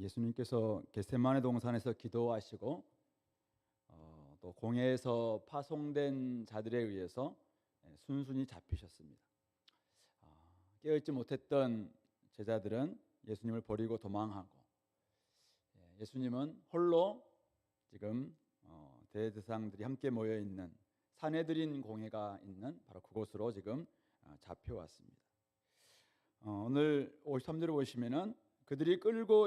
예수님께서 겟세마네 동산에서 기도하시고 또 공회에서 파송된 자들에 의해서 순순히 잡히셨습니다. 깨어있지 못했던 제자들은 예수님을 버리고 도망하고, 예수님은 홀로 지금 대제사장들이 함께 모여 있는 사내들인 공회가 있는 바로 그곳으로 지금 잡혀왔습니다. 오늘 53절을 보시면은 그들이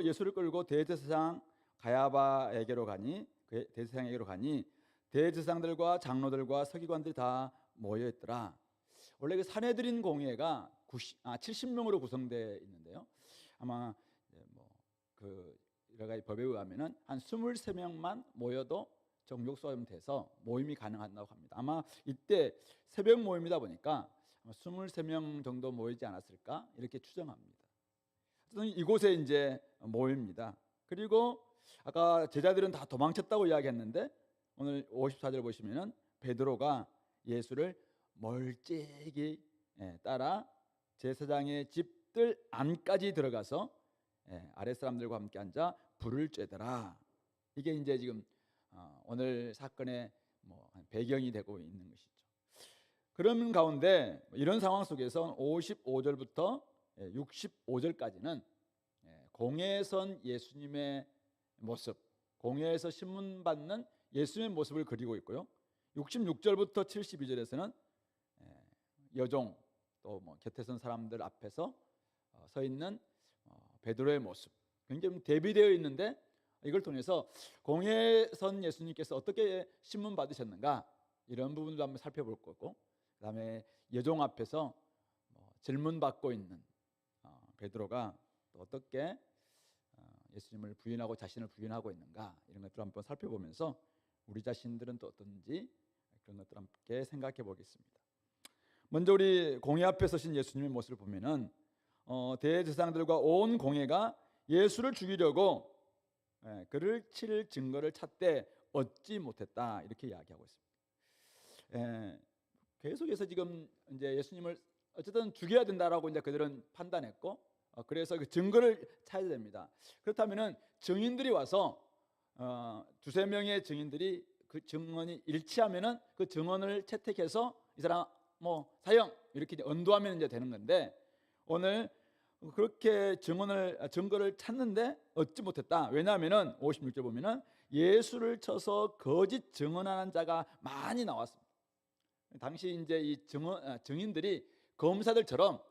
예수를 끌고 대제사장 가야바에게로 가니, 대제사장에게로 가니 대제사장들과 장로들과 서기관들이 다 모여 있더라. 원래 그 사내들인 공회가 70명으로 구성되어 있는데요. 아마 그 여러 가지 법에 의하면은 한 23명만 모여도 정족수가 돼서 모임이 가능하다고 합니다. 아마 이때 새벽 모임이다 보니까 23명 정도 모이지 않았을까 이렇게 추정합니다. 이곳에 이제 모입니다. 그리고 아까 제자들은 다 도망쳤다고 이야기했는데 오늘 54절 보시면은 베드로가 예수를 멀찍이 따라 제사장의 집들 안까지 들어가서 아랫 사람들과 함께 앉아 불을 쬐더라. 이게 이제 지금 오늘 사건의 배경이 되고 있는 것이죠. 그런 가운데 이런 상황 속에서 55절부터 65절까지는 공회에 선 예수님의 모습, 공회에서 신문받는 예수님의 모습을 그리고 있고요. 66절부터 72절에서는 여종 또 곁에 선 사람들 앞에서 서 있는 베드로의 모습, 굉장히 대비되어 있는데 이걸 통해서 공회에 선 예수님께서 어떻게 신문 받으셨는가 이런 부분도 한번 살펴볼 거고, 그다음에 여종 앞에서 질문 받고 있는 베드로가 또 어떻게 예수님을 부인하고 자신을 부인하고 있는가 이런 것들을 한번 살펴보면서 우리 자신들은 또 어떤지 그런 것들 함께 생각해 보겠습니다. 먼저 우리 공회 앞에 서신 예수님의 모습을 보면은 대제사장들과 온 공회가 예수를 죽이려고 그를 칠 증거를 찾되 얻지 못했다 이렇게 이야기하고 있습니다. 계속해서 지금 이제 예수님을 어쨌든 죽여야 된다라고 이제 그들은 판단했고, 그래서 그 증거를 찾아야 됩니다. 그렇다면은 증인들이 와서 두세 명의 증인들이 그 증언이 일치하면은 그 증언을 채택해서 이 사람 사형 이렇게 언도하면 이제 되는 건데, 오늘 그렇게 증거를 찾는데 얻지 못했다. 왜냐하면은 56절 보면은 예수를 쳐서 거짓 증언하는 자가 많이 나왔습니다. 당시 이제 이 증인들이 검사들처럼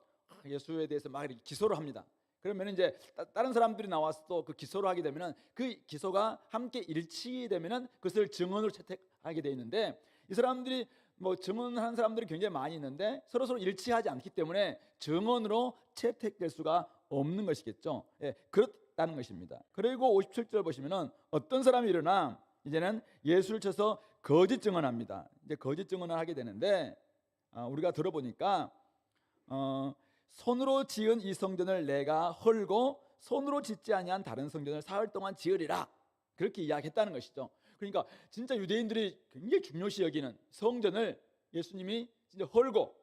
예수에 대해서 막 이렇게 기소를 합니다. 그러면 이제 다른 사람들이 나와서 또 그 기소를 하게 되면은 그 기소가 함께 일치되면은 그것을 증언으로 채택하게 돼 있는데, 이 사람들이 증언하는 사람들이 굉장히 많이 있는데 서로 일치하지 않기 때문에 증언으로 채택될 수가 없는 것이겠죠. 그렇다는 것입니다. 그리고 57절 보시면은 어떤 사람이 일어나 이제는 예수를 쳐서 거짓 증언합니다. 이제 거짓 증언을 하게 되는데 우리가 들어보니까 손으로 지은 이 성전을 내가 헐고 손으로 짓지 아니한 다른 성전을 사흘 동안 지으리라 그렇게 이야기했다는 것이죠. 그러니까 진짜 유대인들이 굉장히 중요시 여기는 성전을 예수님이 진짜 헐고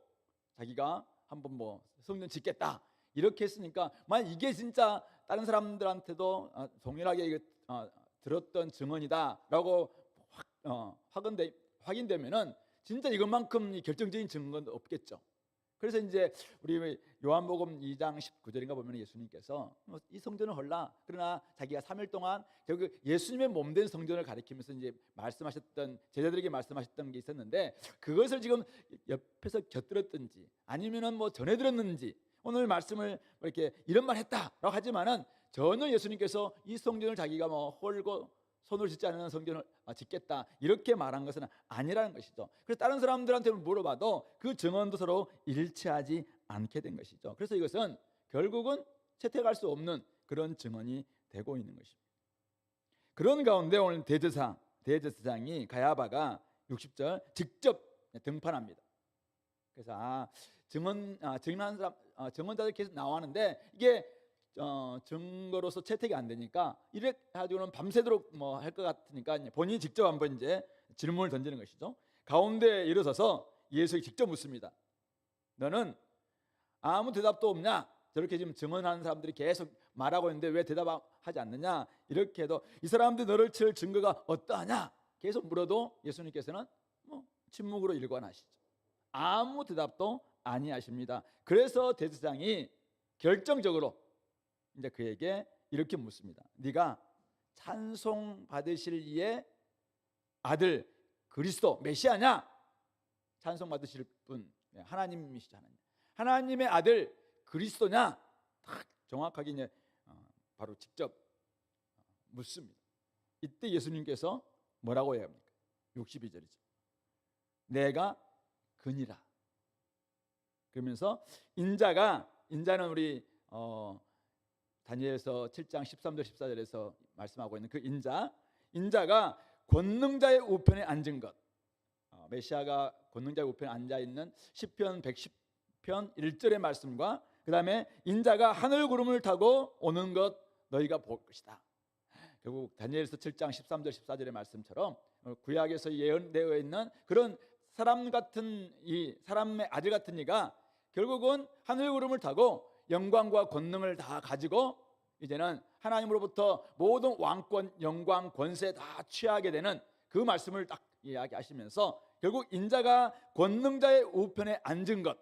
자기가 한번 성전 짓겠다 이렇게 했으니까, 만약 이게 진짜 다른 사람들한테도 동일하게 들었던 증언이다라고 확인되면은 진짜 이것만큼 결정적인 증거는 없겠죠. 그래서 이제 우리 요한복음 2장 19절인가 보면 예수님께서 이 성전을 헐라, 그러나 자기가 3일 동안 결국 예수님의 몸된 성전을 가리키면서 이제 말씀하셨던, 제자들에게 말씀하셨던 게 있었는데, 그것을 지금 옆에서 곁들었든지 아니면은 전해 들었는지 오늘 말씀을 이렇게 이런 말 했다라고 하지만은 전혀 예수님께서 이 성전을 자기가 헐고 손으로 짓지 않는 성전을 짓겠다 이렇게 말한 것은 아니라는 것이죠. 그래서 다른 사람들한테 물어봐도 그 증언도 서로 일치하지 않게 된 것이죠. 그래서 이것은 결국은 채택할 수 없는 그런 증언이 되고 있는 것입니다. 그런 가운데 오늘 대제사장이 가야바가 60절 직접 등판합니다. 그래서 증언한 사람, 증언자들 계속 나왔는데 이게 증거로서 채택이 안 되니까 이래 가지고는 밤새도록 할 것 같으니까 본인이 직접 한번 이제 질문을 던지는 것이죠. 가운데 일어서서 예수에게 직접 묻습니다. 너는 아무 대답도 없냐? 저렇게 지금 증언하는 사람들이 계속 말하고 있는데 왜 대답하지 않느냐? 이렇게 해도 이 사람들이 너를 칠 증거가 어떠하냐? 계속 물어도 예수님께서는 뭐 침묵으로 일관하시죠. 아무 대답도 아니하십니다. 그래서 대제사장이 결정적으로 이제 그에게 이렇게 묻습니다. 네가 찬송 받으실 이의 아들 그리스도 메시아냐? 찬송 받으실 분 하나님이시잖아요. 하나님의 아들 그리스도냐? 딱 정확하게 이제 바로 직접 묻습니다. 이때 예수님께서 뭐라고 해야 합니까? 62절이죠. 내가 그니라. 그러면서 인자는 우리 다니엘서 7장 13절 14절에서 말씀하고 있는 그 인자가 권능자의 우편에 앉은 것. 메시아가 권능자의 우편에 앉아 있는 시편 110편 1절의 말씀과 그 다음에 인자가 하늘 구름을 타고 오는 것 너희가 볼 것이다. 결국 다니엘서 7장 13절 14절의 말씀처럼 구약에서 예언되어 있는 그런 사람의 아들 같은 이가 결국은 하늘 구름을 타고 영광과 권능을 다 가지고 이제는 하나님으로부터 모든 왕권, 영광, 권세 다 취하게 되는 그 말씀을 딱 이야기하시면서 결국 인자가 권능자의 우편에 앉은 것,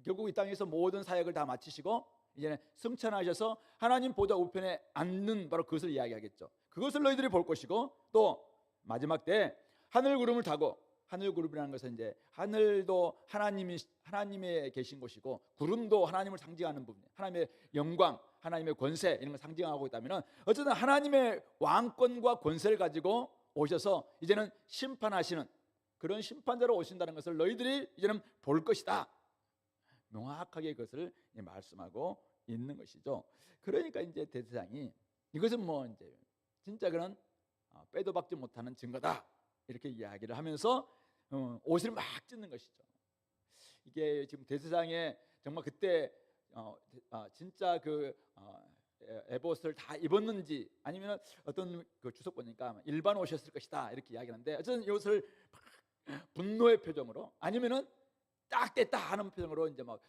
결국 이 땅에서 모든 사역을 다 마치시고 이제는 승천하셔서 하나님 보좌 우편에 앉는 바로 그것을 이야기하겠죠. 그것을 너희들이 볼 것이고 또 마지막 때 하늘 구름을 타고, 하늘 구름이라는 것은 이제 하늘도 하나님의 계신 곳이고 구름도 하나님을 상징하는 부분, 하나님의 영광, 하나님의 권세 이런 걸 상징하고 있다면 어쨌든 하나님의 왕권과 권세를 가지고 오셔서 이제는 심판하시는 그런 심판자로 오신다는 것을 너희들이 이제는 볼 것이다. 명확하게 그것을 말씀하고 있는 것이죠. 그러니까 이제 대제사장이 이것은 뭐 이제 진짜 그런 빼도 박지 못하는 증거다 이렇게 이야기를 하면서 옷을 막 찢는 것이죠. 이게 지금 대제사장의 정말 그때 진짜 그 에봇을 다 입었는지 아니면 어떤 그 주석 보니까 일반 옷이었을 것이다 이렇게 이야기하는데 어쨌든 이것을 분노의 표정으로 아니면은 딱 됐다 하는 표정으로 이제 막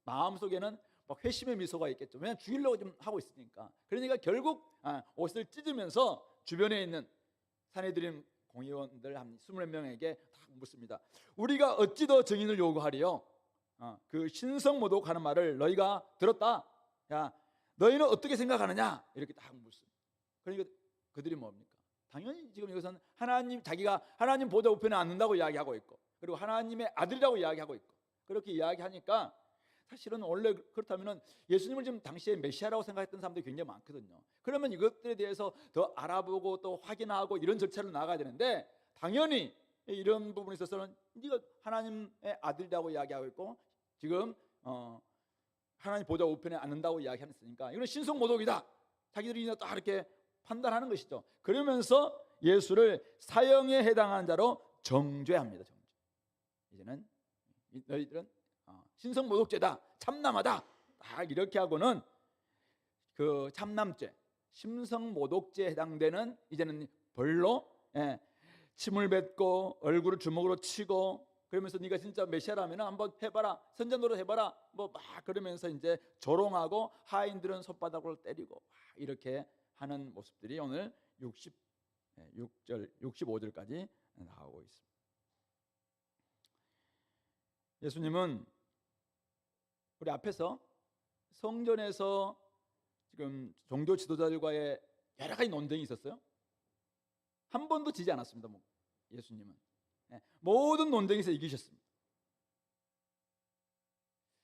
마음 속에는 막 회심의 미소가 있겠죠. 왜냐하면 죽이려고 좀 하고 있으니까. 그러니까 결국 옷을 찢으면서 주변에 있는 산헤드린 공의원들 한 20명에게 딱 묻습니다. 우리가 어찌 더 증인을 요구하리요? 그 신성모독하는 말을 너희가 들었다. 야, 너희는 어떻게 생각하느냐? 이렇게 딱 묻습니다. 그러니까 그들이 뭡니까? 당연히 지금 이것은 자기가 하나님 보좌 우편에 앉는다고 이야기하고 있고, 그리고 하나님의 아들이라고 이야기하고 있고, 그렇게 이야기하니까 사실은 원래 그렇다면 예수님을 지금 당시에 메시아라고 생각했던 사람들이 굉장히 많거든요. 그러면 이것들에 대해서 더 알아보고 또 확인하고 이런 절차를 나가야 되는데 당연히 이런 부분에 있어서는 네가 하나님의 아들이라고 이야기하고 있고 지금 하나님 보좌 우편에 앉는다고 이야기했으니까 이건 신성모독이다. 자기들이 딱 이렇게 판단하는 것이죠. 그러면서 예수를 사형에 해당하는 자로 정죄합니다. 정죄. 이제는 너희들은 신성모독죄다, 참남하다, 딱 이렇게 하고는 그 참남죄, 신성모독죄에 해당되는 이제는 벌로 침을 뱉고 얼굴을 주먹으로 치고 그러면서 네가 진짜 메시아라면 한번 해봐라, 선자 노릇 해봐라, 뭐 막 그러면서 이제 조롱하고 하인들은 손바닥으로 때리고 이렇게 하는 모습들이 오늘 66절, 65절까지 나오고 있습니다. 예수님은 우리 앞에서 성전에서 지금 종교 지도자들과의 여러 가지 논쟁이 있었어요. 한 번도 지지 않았습니다. 예수님은 모든 논쟁에서 이기셨습니다.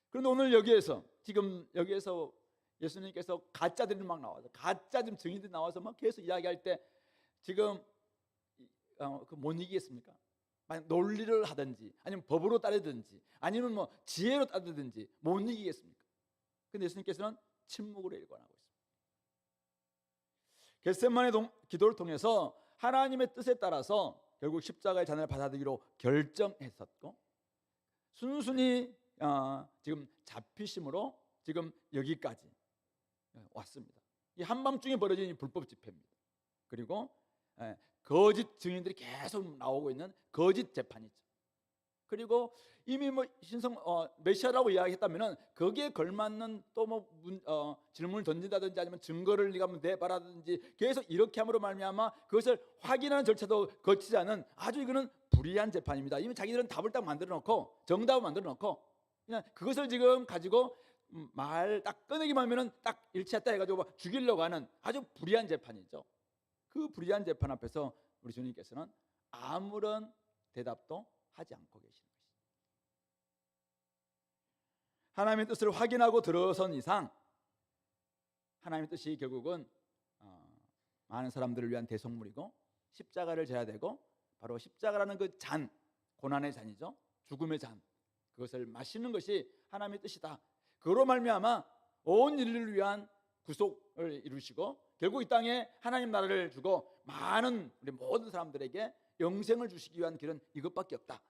그런데 오늘 여기에서 예수님께서 가짜들이 막 나와서 가짜 지금 증인들이 나와서 막 계속 이야기할 때 지금 못 이기겠습니까? 논리를 하든지 아니면 법으로 따르든지 아니면 뭐 지혜로 따르든지 못 이기겠습니까? 근데 예수님께서는 침묵으로 일관하고 있습니다. 겟세마네 기도를 통해서 하나님의 뜻에 따라서 결국 십자가의 잔을 받아들이기로 결정했었고 순순히 지금 잡히심으로 지금 여기까지 왔습니다. 이 한밤중에 벌어진 이 불법 집회입니다. 그리고 거짓 증인들이 계속 나오고 있는 거짓 재판이죠. 그리고 이미 뭐 신성 메시아라고 이야기했다면은 거기에 걸맞는 또 뭐 질문을 던진다든지 아니면 증거를 네가 한번 내봐라든지 계속 이렇게 함으로 말미암아 그것을 확인하는 절차도 거치지 않은 아주 이거는 불이한 재판입니다. 이미 자기들은 답을 딱 만들어 놓고 정답을 만들어 놓고 그냥 그것을 지금 가지고 말 딱 꺼내기만 하면은 딱 일치했다 해가지고 죽이려고 하는 아주 불이한 재판이죠. 그 불이한 재판 앞에서 우리 주님께서는 아무런 대답도 하지 않고 계시는 것이죠. 하나님의 뜻을 확인하고 들어선 이상 하나님의 뜻이 결국은 많은 사람들을 위한 대속물이고 십자가를 져야 되고 바로 십자가라는 그 잔, 고난의 잔이죠. 죽음의 잔, 그것을 마시는 것이 하나님의 뜻이다. 그로 말미암아 온 인류를 위한 구속을 이루시고 결국 이 땅에 하나님 나라를 주고 많은 우리 모든 사람들에게 영생을 주시기 위한 길은 이것밖에 없다.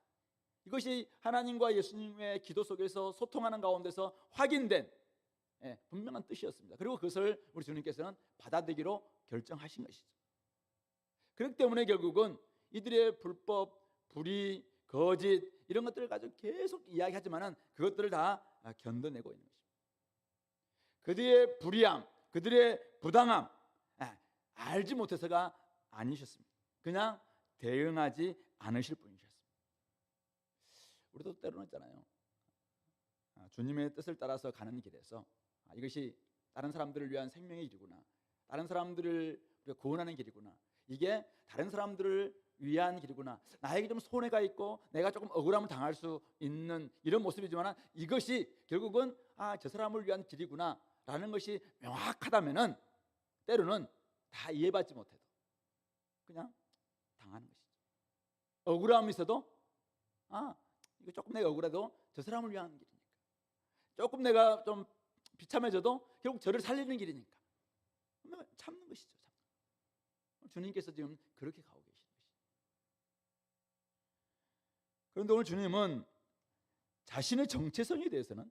이것이 하나님과 예수님의 기도 속에서 소통하는 가운데서 확인된 분명한 뜻이었습니다. 그리고 그것을 우리 주님께서는 받아들이기로 결정하신 것이죠. 그렇기 때문에 결국은 이들의 불법, 불의, 거짓 이런 것들을 가지고 계속 이야기하지만은 그것들을 다 견뎌내고 있는 것입니다. 그들의 불의함, 그들의 부당함 알지 못해서가 아니셨습니다. 그냥 대응하지 않으실 뿐이셨습니다. 우리도 때로는 있잖아요. 주님의 뜻을 따라서 가는 길에서 이것이 다른 사람들을 위한 생명의 길이구나, 다른 사람들을 구원하는 길이구나, 이게 다른 사람들을 위한 길이구나, 나에게 좀 손해가 있고 내가 조금 억울함을 당할 수 있는 이런 모습이지만 이것이 결국은 저 사람을 위한 길이구나 라는 것이 명확하다면은 때로는 다 이해받지 못해도 그냥 당하는 것이죠. 억울함이 있어도 이거 조금 내가 억울해도 저 사람을 위한 길이니까, 조금 내가 좀 비참해져도 결국 저를 살리는 길이니까 참는 것이죠. 주님께서 지금 그렇게 가고 계시는 것이죠. 그런데 오늘 주님은 자신의 정체성에 대해서는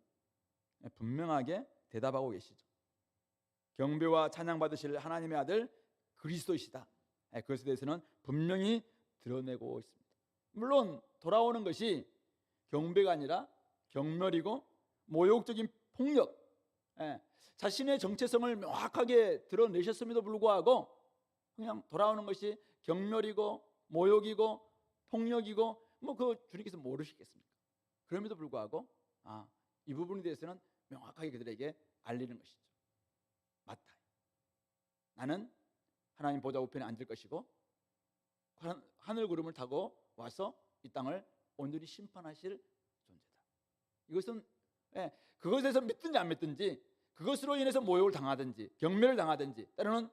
분명하게 대답하고 계시죠. 경배와 찬양받으실 하나님의 아들 그리스도이시다. 그것에 대해서는 분명히 드러내고 있습니다. 물론 돌아오는 것이 경배가 아니라 경멸이고 모욕적인 폭력, 자신의 정체성을 명확하게 드러내셨음에도 불구하고 그냥 돌아오는 것이 경멸이고 모욕이고 폭력이고 그 주님께서 모르시겠습니까? 그럼에도 불구하고 이 부분에 대해서는 명확하게 그들에게 알리는 것이죠. 마타, 나는 하나님 보좌 우편에 앉을 것이고 하늘 구름을 타고 와서 이 땅을 온전히 심판하실 존재다. 이것은 그것에서 믿든지 안 믿든지, 그것으로 인해서 모욕을 당하든지 경멸을 당하든지 때로는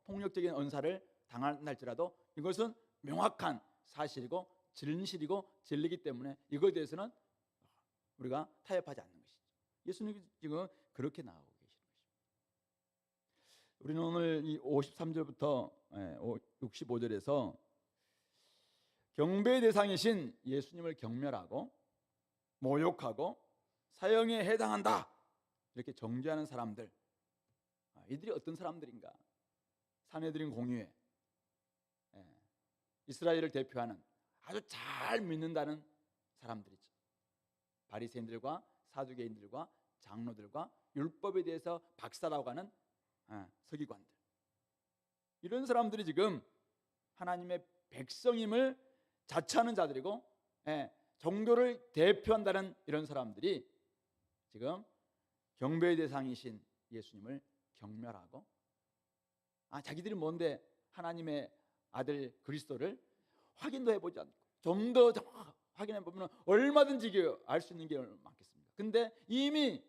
폭력적인 언사를 당할지라도 이것은 명확한 사실이고 진실이고 진리이기 때문에 이거에 대해서는 우리가 타협하지 않는 것이죠. 예수님이 지금 그렇게 나오고 계시는 것입니다. 우리는 오늘 이 53절부터 65절에서 경배의 대상이신 예수님을 경멸하고 모욕하고 사형에 해당한다 이렇게 정죄하는 사람들, 이들이 어떤 사람들인가? 산헤드린 공의회, 이스라엘을 대표하는 아주 잘 믿는다는 사람들이죠. 바리새인들과 사두개인들과 장로들과 율법에 대해서 박사라고 하는 서기관들, 이런 사람들이 지금 하나님의 백성임을 자처하는 자들이고 종교를 대표한다는 이런 사람들이 지금 경배의 대상이신 예수님을 경멸하고 자기들이 뭔데 하나님의 아들 그리스도를 확인도 해보지 않고 좀 더 확인해 보면 얼마든지 알 수 있는 게 많겠습니다. 근데 이미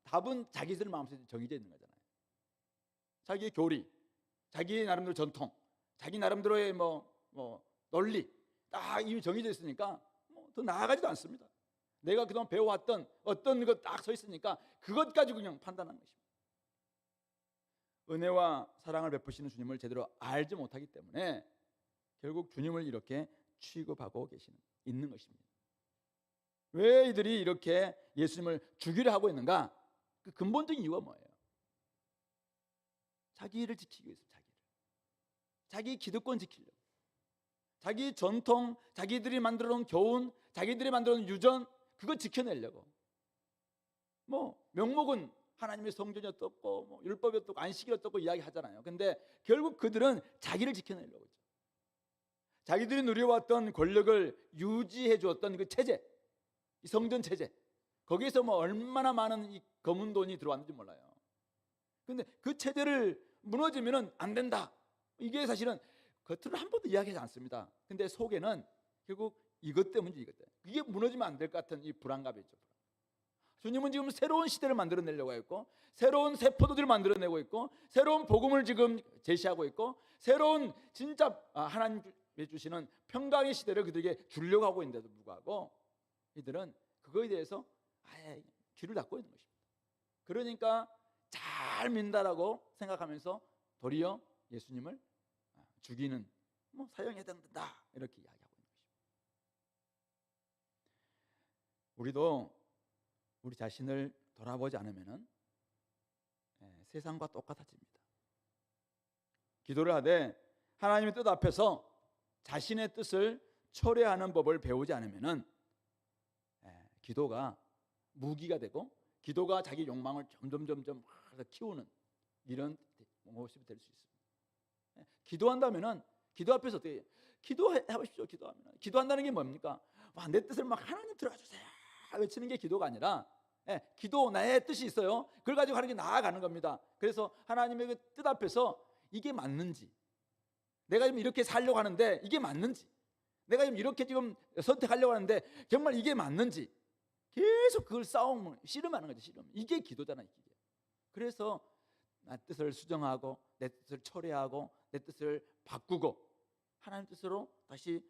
답은 자기들 마음속에 정해져 있는 거잖아요. 자기의 교리, 자기 나름대로 전통, 자기 나름대로의 논리 딱 이미 정해져 있으니까 더 나아가지도 않습니다. 내가 그동안 배워왔던 어떤 것 딱 서 있으니까 그것 가지고 그냥 판단하는 것입니다. 은혜와 사랑을 베푸시는 주님을 제대로 알지 못하기 때문에 결국 주님을 이렇게 취급하고 있는 것입니다. 왜 이들이 이렇게 예수님을 죽이려 하고 있는가? 그 근본적인 이유가 뭐예요? 자기를 지키기 위해서, 자기 기득권 지키려고, 자기 전통, 자기들이 만들어 놓은 교훈, 자기들이 만들어 놓은 유전 그거 지켜내려고 뭐 명목은 하나님의 성전이 어떻고 뭐 율법이 어떻고 안식이 어떻고 이야기하잖아요. 근데 결국 그들은 자기를 지켜내려고 그러죠. 자기들이 누려왔던 권력을 유지해 주었던 그 체제, 이 성전 체제, 거기에서 뭐 얼마나 많은 이 검은 돈이 들어왔는지 몰라요. 근데 그 체제를 무너지면은 안 된다. 이게 사실은 겉으로 한 번도 이야기하지 않습니다. 근데 속에는 결국 이것 때문이지, 이것 때문에. 이게 무너지면 안 될 것 같은 이 불안감이 있죠. 주님은 지금 새로운 시대를 만들어내려고 했고, 새로운 새 포도들을 만들어내고 있고, 새로운 복음을 지금 제시하고 있고, 새로운 진짜 하나님이 주시는 평강의 시대를 그들에게 주려고 하고 있는데도 불구하고 이들은 그거에 대해서 아예 귀를 닫고 있는 것입니다. 그러니까 잘 민다라고 생각하면서 도리어 예수님을 죽이는, 뭐 사형에 해당된다 이렇게 이야기하고 있는 것입니다. 우리도 우리 자신을 돌아보지 않으면은 세상과 똑같아집니다. 기도를 하되 하나님의 뜻 앞에서 자신의 뜻을 초래하는 법을 배우지 않으면은 기도가 무기가 되고 기도가 자기 욕망을 점점 키우는 이런 모습이 될 수 있습니다. 기도한다면은 기도 앞에서 어떻게 기도해 보십시오. 기도한다는 게 뭡니까? 내 뜻을 막 하나님 들어가 주세요 외치는 게 기도가 아니라 기도 나의 뜻이 있어요. 그걸 가지고 하는 게 나아가는 겁니다. 그래서 하나님의 그 뜻 앞에서 이게 맞는지, 내가 지금 이렇게 살려고 하는데 이게 맞는지, 내가 지금 이렇게 지금 선택하려고 하는데 정말 이게 맞는지 계속 그걸 씨름하는 거죠. 씨름. 이게 기도잖아요. 이게. 그래서 내 뜻을 수정하고 내 뜻을 초래하고 내 뜻을 바꾸고 하나님 뜻으로 다시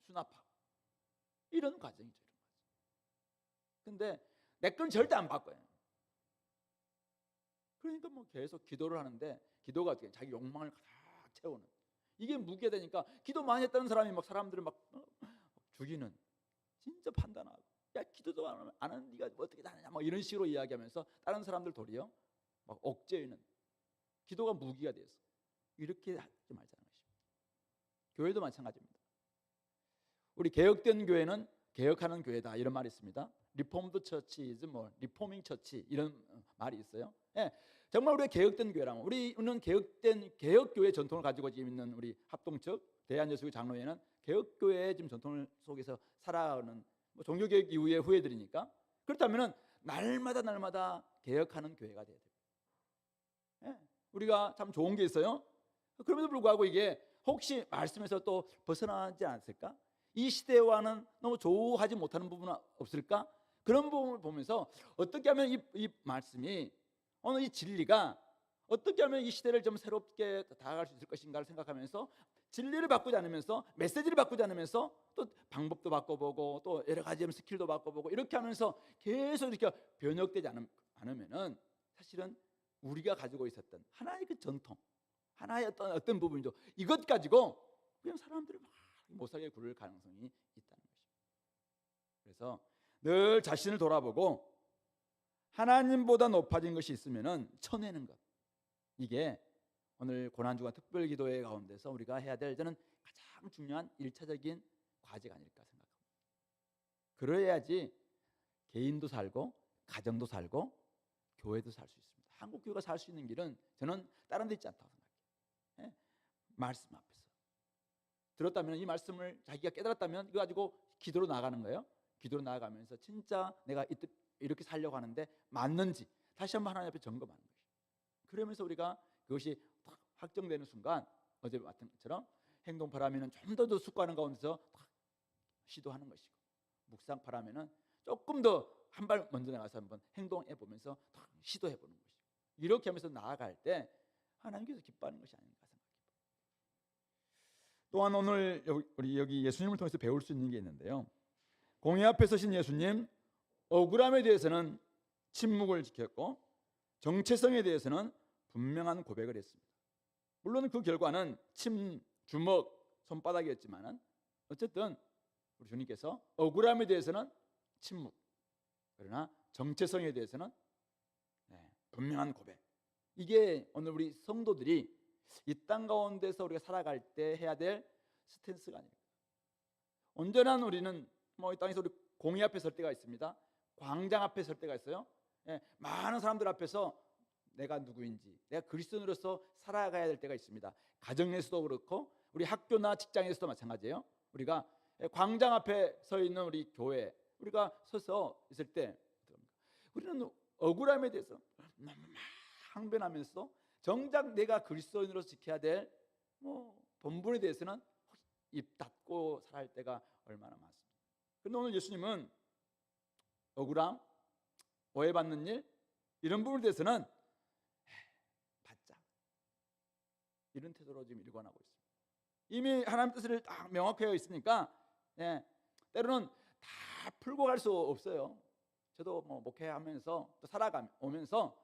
수납하고 이런 과정이죠. 근데 내 건 절대 안 바꿔요. 그러니까 뭐 계속 기도를 하는데 기도가 어떻게 자기 욕망을 가득 채우는, 이게 무게 되니까 기도 많이 했다는 사람이 막 사람들을 막 죽이는, 진짜 판단하고 야 기도도 안 하는 네가 어떻게 다느냐 뭐 이런 식으로 이야기하면서 다른 사람들 도리어 막 억제하는, 기도가 무기가 돼서 이렇게 하지 말자는 것입니다. 교회도 마찬가지입니다. 우리 개혁된 교회는 개혁하는 교회다 이런 말이 있습니다. 리폼드 처치이즈 뭐 리포밍 처치 이런 말이 있어요. 정말 우리가 개혁된 교회라면, 우리는 개혁된 개혁교회 전통을 가지고 있는 우리 합동측 대한예수교 장로회는 개혁교회의 지금 전통을 속에서 살아가는 뭐 종교개혁 이후의 후예들이니까, 그렇다면 날마다 개혁하는 교회가 돼야 돼요. 우리가 참 좋은 게 있어요. 그럼에도 불구하고 이게 혹시 말씀에서 또 벗어나지 않았을까? 이 시대와는 너무 조우하지 못하는 부분은 없을까? 그런 부분을 보면서 어떻게 하면 이 말씀이, 오늘 이 진리가 어떻게 하면 이 시대를 좀 새롭게 다가갈 수 있을 것인가를 생각하면서 진리를 바꾸지 않으면서 메시지를 바꾸지 않으면서 또 방법도 바꿔보고 또 여러 가지 스킬도 바꿔보고 이렇게 하면서 계속 이렇게 변혁되지 않으면은 사실은 우리가 가지고 있었던 하나의 그 전통, 하나의 어떤 부분이죠. 이것 가지고 그냥 사람들을 막 못살게 굴릴 가능성이 있다는 것입니다. 그래서 늘 자신을 돌아보고 하나님보다 높아진 것이 있으면은 쳐내는 것, 이게 오늘 고난주간 특별기도회 가운데서 우리가 해야 될 저는 가장 중요한 1차적인 과제가 아닐까 생각합니다. 그래야지 개인도 살고 가정도 살고 교회도 살 수 있습니다. 한국 교회가 살 수 있는 길은 저는 다른 데 있지 않다고 생각해요. 말씀 앞에서 들었다면, 이 말씀을 자기가 깨달았다면 이거 가지고 기도로 나아가는 거예요. 기도로 나아가면서 진짜 내가 이렇게 살려고 하는데 맞는지 다시 한번 하나님 앞에 점검하는 것이죠. 그러면서 우리가 그것이 딱 확정되는 순간 어제 같은 것처럼 행동 파라미는 좀 더 숙고하는 가운데서 딱 시도하는 것이고, 묵상 파라미는 조금 더 한 발 먼저 나가서 한번 행동해 보면서 딱 시도해 보는 것이고, 이렇게 하면서 나아갈 때 하나님께서 기뻐하는 것이 아닌가 생각합니다. 또한 오늘 우리 여기 예수님을 통해서 배울 수 있는 게 있는데요. 공의 앞에 서신 예수님, 억울함에 대해서는 침묵을 지켰고 정체성에 대해서는 분명한 고백을 했습니다. 물론 그 결과는 주먹, 손바닥이었지만 어쨌든 우리 주님께서 억울함에 대해서는 침묵, 그러나 정체성에 대해서는 분명한 고백, 이게 오늘 우리 성도들이 이 땅 가운데서 우리가 살아갈 때 해야 될 스탠스가 아닐까. 언제나 우리는 이 땅에서 우리 공의 앞에 설 때가 있습니다. 광장 앞에 설 때가 있어요. 많은 사람들 앞에서 내가 누구인지, 내가 그리스도인으로서 살아가야 될 때가 있습니다. 가정에서도 그렇고 우리 학교나 직장에서도 마찬가지예요. 우리가 광장 앞에 서 있는 우리 교회, 우리가 서서 있을 때 우리는 억울함에 대해서 너무 항변하면서 정작 내가 그리스도인으로서 지켜야 될 본분에 대해서는 입 닫고 살아갈 때가 얼마나 많습니다. 그런데 오늘 예수님은 억울함, 오해받는 일, 이런 부분에 대해서는 받자, 이런 태도로 지금 일관하고 있습니다. 이미 하나님 뜻을 딱 명확하게 있으니까 때로는 다 풀고 갈 수 없어요. 저도 목회하면서 또 살아가면서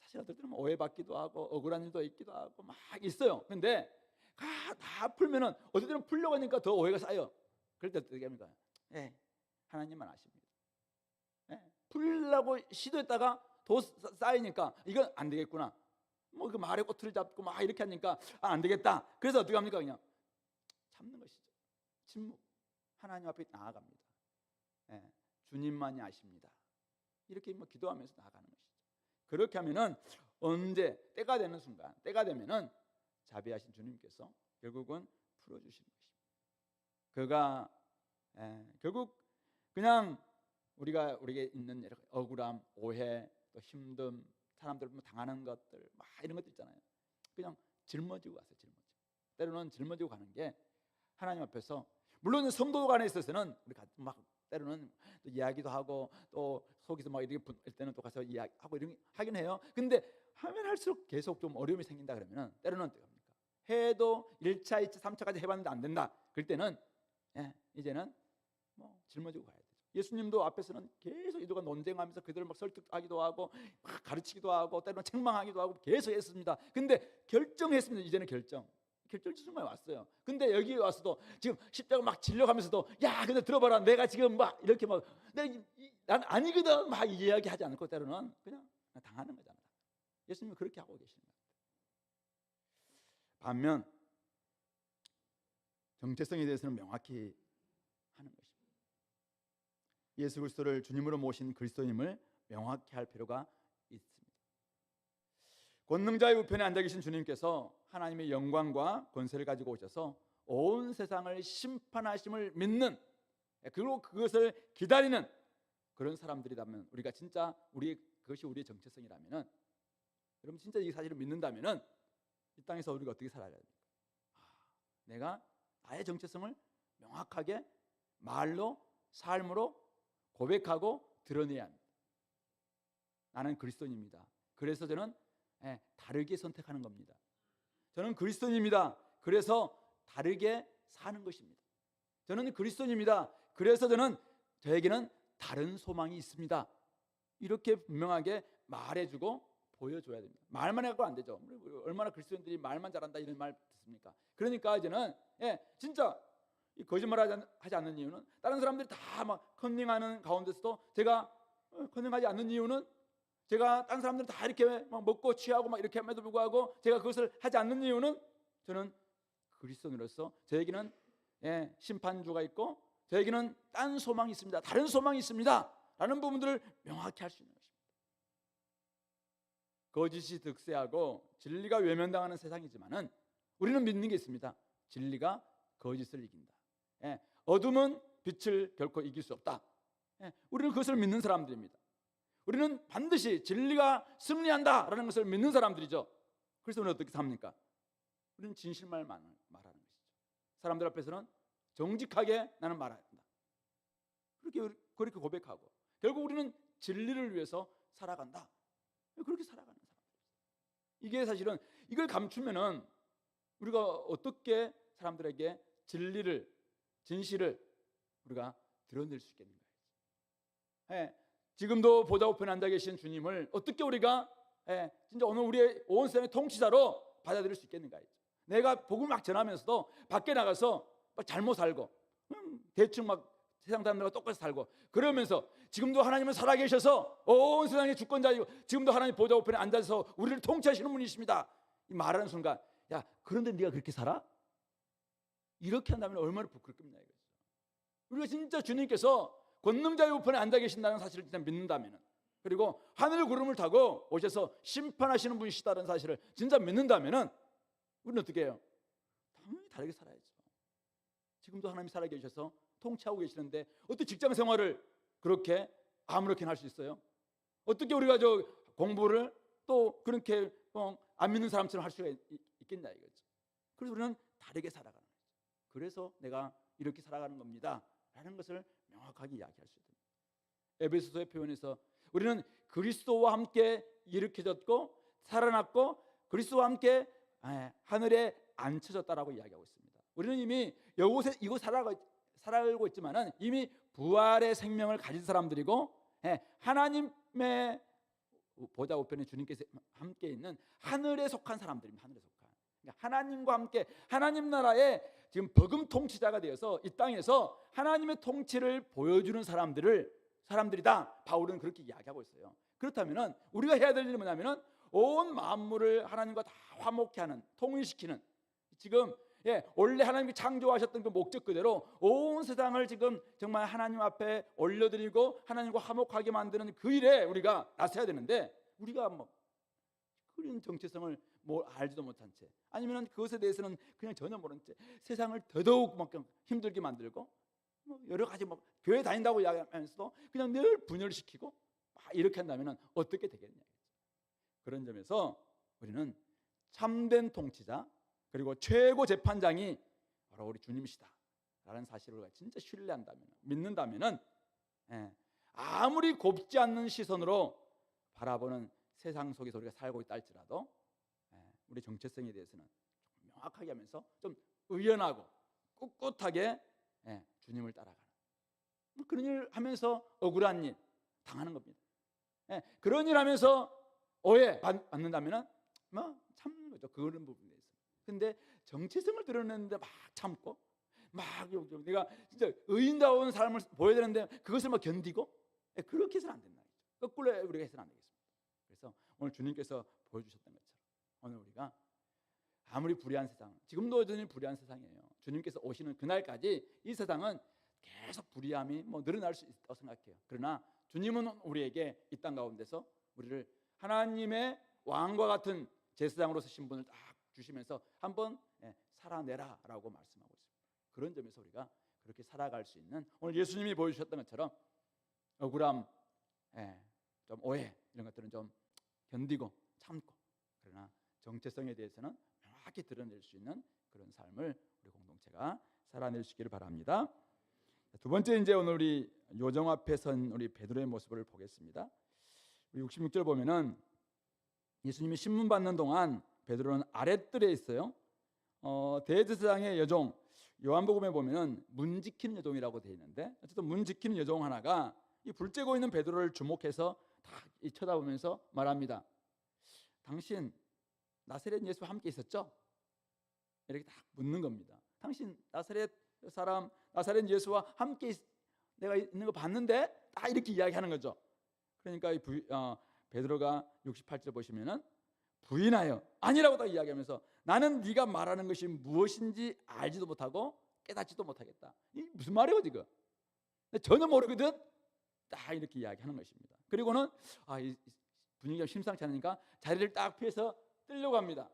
사실 어떨 때는 오해받기도 하고 억울한 일도 있기도 하고 막 있어요. 근데 다 풀면은 어떨 때는 풀려고 하니까 더 오해가 쌓여. 그럴 때 어떻게 합니까? 하나님만 아십니다. 풀려고 시도했다가 더 쌓이니까 이건 안 되겠구나. 그 말에 꼬투리 잡고 막 이렇게 하니까 안 되겠다. 그래서 어떻게 합니까? 그냥 참는 것이죠. 침묵. 하나님 앞에 나아갑니다. 주님만이 아십니다. 이렇게 기도하면서 나아가는 것이죠. 그렇게 하면은 언제 때가 되는 순간, 때가 되면은 자비하신 주님께서 결국은 풀어주시는 것입니다. 그가 결국 그냥 우리에게 있는 여러 억울함, 오해, 또 힘듦, 사람들 당하는 것들 막 이런 것들 있잖아요. 그냥 짊어지고 가세요. 때로는 짊어지고 가는 게 하나님 앞에서, 물론 성도 간에 있어서는 우리가 막 때로는 또 이야기도 하고 또 속에서 막 이렇게 분할 때는 또 가서 이야기하고 이런 하긴 해요. 근데 하면 할수록 계속 좀 어려움이 생긴다 그러면은 때로는 어떻게 합니까? 해도 1차, 2차, 3차까지 해봤는데 안 된다. 그럴 때는 이제는 짊어지고 가야 되죠. 예수님도 앞에서는 계속 이들과 논쟁하면서 그들을 막 설득하기도 하고 막 가르치기도 하고 때로는 책망하기도 하고 계속 했습니다. 근데 결정했습니다. 이제는 결정지순간에 왔어요. 근데 여기 와서도 지금 십자가 막 질려가면서도 근데 들어봐라, 내가 지금 막 이렇게 난 아니거든 막 이야기하지 않고 때로는 그냥 당하는 거잖아요. 예수님은 그렇게 하고 계시는 거예요. 반면 정체성에 대해서는 명확히 하는 것입니다. 예수 그리스도를 주님으로 모신 그리스도님을 명확히 할 필요가 있습니다. 권능자의 우편에 앉아 계신 주님께서 하나님의 영광과 권세를 가지고 오셔서 온 세상을 심판하심을 믿는, 그리고 그것을 기다리는 그런 사람들이라면, 우리가 진짜 그것이 우리의 정체성이라면은, 여러분 진짜 이 사실을 믿는다면은 이 땅에서 우리가 어떻게 살아야 됩니까? 내가 나의 정체성을 명확하게 말로, 삶으로 고백하고 드러내야 합니다. 나는 그리스도인입니다. 그래서 저는 다르게 선택하는 겁니다. 저는 그리스도인입니다. 그래서 다르게 사는 것입니다. 저는 그리스도인입니다. 그래서 저에게는 다른 소망이 있습니다. 이렇게 분명하게 말해주고 보여줘야 됩니다. 말만 해도 안 되죠. 얼마나 그리스도인들이 말만 잘한다 이런 말 듣습니까? 그러니까 이제는 진짜 거짓말하지 않는 이유는, 다른 사람들이 다 막 컨닝하는 가운데서도 제가 컨닝하지 않는 이유는, 제가 다른 사람들은 다 이렇게 막 먹고 취하고 막 이렇게 함에도 불구하고 제가 그것을 하지 않는 이유는, 저는 그리스도인으로서 저에게는 심판주가 있고 저에게는 딴 소망이 있습니다. 다른 소망이 있습니다. 라는 부분들을 명확히 할 수 있는 것입니다. 거짓이 득세하고 진리가 외면당하는 세상이지만은 우리는 믿는 게 있습니다. 진리가 거짓을 이긴다. 어둠은 빛을 결코 이길 수 없다. 우리는 그것을 믿는 사람들입니다. 우리는 반드시 진리가 승리한다라는 것을 믿는 사람들이죠. 그래서 우리는 어떻게 삽니까? 우리는 진실만 말하는 것이죠. 사람들 앞에서는 정직하게 나는 말한다. 그렇게 고백하고 결국 우리는 진리를 위해서 살아간다. 그렇게 살아가는 사람들. 이게 사실은 이걸 감추면은 우리가 어떻게 사람들에게 진실을 우리가 드러낼 수 있겠는가? 지금도 보좌 우편에 앉아 계신 주님을 어떻게 우리가 진짜 오늘 우리의 온 세상의 통치자로 받아들일 수 있겠는가? 내가 복음을 막 전하면서도 밖에 나가서 막 잘못 살고 대충 막 세상 사람들과 똑같이 살고 그러면서 지금도 하나님은 살아계셔서 온 세상의 주권자이고 지금도 하나님 보좌 우편에 앉아서 우리를 통치하시는 분이십니다. 이 말하는 순간, 야, 그런데 네가 그렇게 살아? 이렇게 한다면 얼마나 부끄럽겠냐 이거죠. 우리가 진짜 주님께서 권능자의 우편에 앉아 계신다는 사실을 진짜 믿는다면, 그리고 하늘 구름을 타고 오셔서 심판하시는 분이시다는 사실을 진짜 믿는다면 우리는 어떻게 해요? 당연히 다르게 살아야죠. 지금도 하나님이 살아계셔서 통치하고 계시는데 어떻게 직장 생활을 그렇게 아무렇게나 할 수 있어요? 어떻게 우리가 저 공부를 또 그렇게 안 믿는 사람처럼 할 수가 있겠냐 이거죠. 그래서 우리는 다르게 살아가는 거죠. 그래서 내가 이렇게 살아가는 겁니다 라는 것을 명확하게 이야기할 수 있습니다. 에베소서의 표현에서 우리는 그리스도와 함께 일으켜졌고 살아났고 그리스도와 함께 하늘에 앉혀졌다라고 이야기하고 있습니다. 우리는 이미 이곳 살아가고 있지만은 이미 부활의 생명을 가진 사람들이고 하나님의 보좌 우편에 주님께서 함께 있는 하늘에 속한 사람들입니다. 하늘에 속한, 그러니까 하나님과 함께 하나님 나라의 지금 버금 통치자가 되어서 이 땅에서 하나님의 통치를 보여주는 사람들이다. 바울은 그렇게 이야기하고 있어요. 그렇다면은 우리가 해야 될 일은 뭐냐면은 온 만물을 하나님과 다 화목케 하는, 통일시키는, 지금 원래 하나님이 창조하셨던 그 목적 그대로 온 세상을 지금 정말 하나님 앞에 올려드리고 하나님과 화목하게 만드는 그 일에 우리가 나서야 되는데, 우리가 그런 정체성을 알지도 못한 채, 아니면 그것에 대해서는 그냥 전혀 모른 채 세상을 더더욱 힘들게 만들고 여러 가지 교회 다닌다고 이야기하면서도 그냥 늘 분열시키고 이렇게 한다면 어떻게 되겠냐. 그런 점에서 우리는 참된 통치자 그리고 최고 재판장이 바로 우리 주님이시다 라는 사실을 진짜 신뢰한다면, 믿는다면은 아무리 곱지 않는 시선으로 바라보는 세상 속에서 우리가 살고 있다 할지라도 우리 정체성에 대해서는 명확하게 하면서 좀 의연하고 꿋꿋하게 주님을 따라가는, 그런 일 하면서 억울한 일 당하는 겁니다. 그런 일 하면서 오해 받는다면 참는 거죠. 그런 부분에 대해서. 근데 정체성을 드러내는데 막 참고 내가 진짜 의인다운 삶을 보여야 되는데 그것을 견디고 그렇게 해서는 안 된다. 거꾸로 우리가 해서는 안 되겠습니다. 그래서 오늘 주님께서 보여주셨던 것처럼 오늘 우리가 아무리 불의한 세상, 지금도 여전히 불의한 세상이에요. 주님께서 오시는 그날까지 이 세상은 계속 불의함이 늘어날 수 있다고 생각해요. 그러나 주님은 우리에게 이 땅 가운데서 우리를 하나님의 왕과 같은 제사장으로서 신분을 딱 주시면서 한번 살아내라라고 말씀하고 있습니다. 그런 점에서 우리가 그렇게 살아갈 수 있는, 오늘 예수님이 보여주셨던 것처럼 억울함, 좀 오해 이런 것들은 좀 견디고 참고, 그러나 정체성에 대해서는 명확히 드러낼 수 있는 그런 삶을 우리 공동체가 살아낼 수 있기를 바랍니다. 두 번째, 이제 오늘 우리 요정 앞에 선 우리 베드로의 모습을 보겠습니다. 우리 66절 보면은 예수님이 신문 받는 동안 베드로는 아랫뜰에 있어요. 대제사장의 여종, 요한복음에 보면은 문 지키는 여종이라고 되어 있는데, 어쨌든 문 지키는 여종 하나가 이 불 쬐고 있는 베드로를 주목해서 다 쳐다보면서 말합니다. 당신 나사렛 예수와 함께 있었죠? 이렇게 딱 묻는 겁니다. 당신 나사렛 사람, 나사렛 예수와 함께 내가 있는 거 봤는데, 딱 이렇게 이야기하는 거죠. 그러니까 베드로가 68절 보시면은 부인하여 아니라고 딱 이야기하면서 나는 네가 말하는 것이 무엇인지 알지도 못하고 깨닫지도 못하겠다. 이 무슨 말이에요 지금? 전혀 모르거든. 딱 이렇게 이야기하는 것입니다. 그리고는 이 분위기가 심상치 않으니까 자리를 딱 피해서 뜨려고 합니다.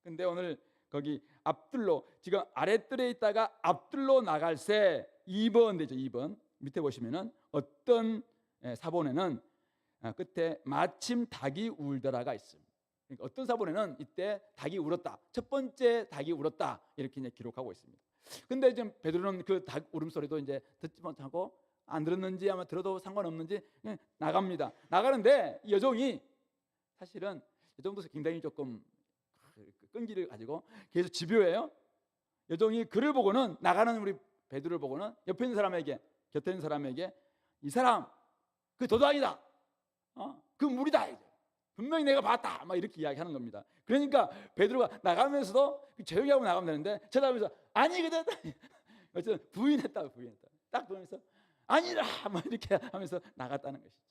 근데 오늘 거기 앞뜰로, 지금 아랫뜰에 있다가 앞뜰로 나갈새 2번 되죠. 2번 밑에 보시면은 어떤 사본에는 끝에 마침 닭이 울더라가 있습니다. 그러니까 어떤 사본에는 이때 닭이 울었다, 첫 번째 닭이 울었다 이렇게 이제 기록하고 있습니다. 근데 지금 베드로는 그 닭 울음소리도 이제 듣지 못하고 안 들었는지 아마 들어도 상관없는지 그냥 나갑니다. 나가는데 이 여종이 사실은 여종도 굉장히 조금 끈기를 가지고 계속 집요해요. 여종이 그를 보고는, 나가는 우리 베드로를 보고는 옆에 있는 사람에게, 곁에 있는 사람에게 이 사람 그 도당이다, 그 무리다, 분명히 내가 봤다, 막 이렇게 이야기하는 겁니다. 그러니까 베드로가 나가면서도 조용히 하고 나가면 되는데 쳐다보면서 아니거든. 어쨌든 부인했다. 딱 보면서 아니라 막 이렇게 하면서 나갔다는 것이죠.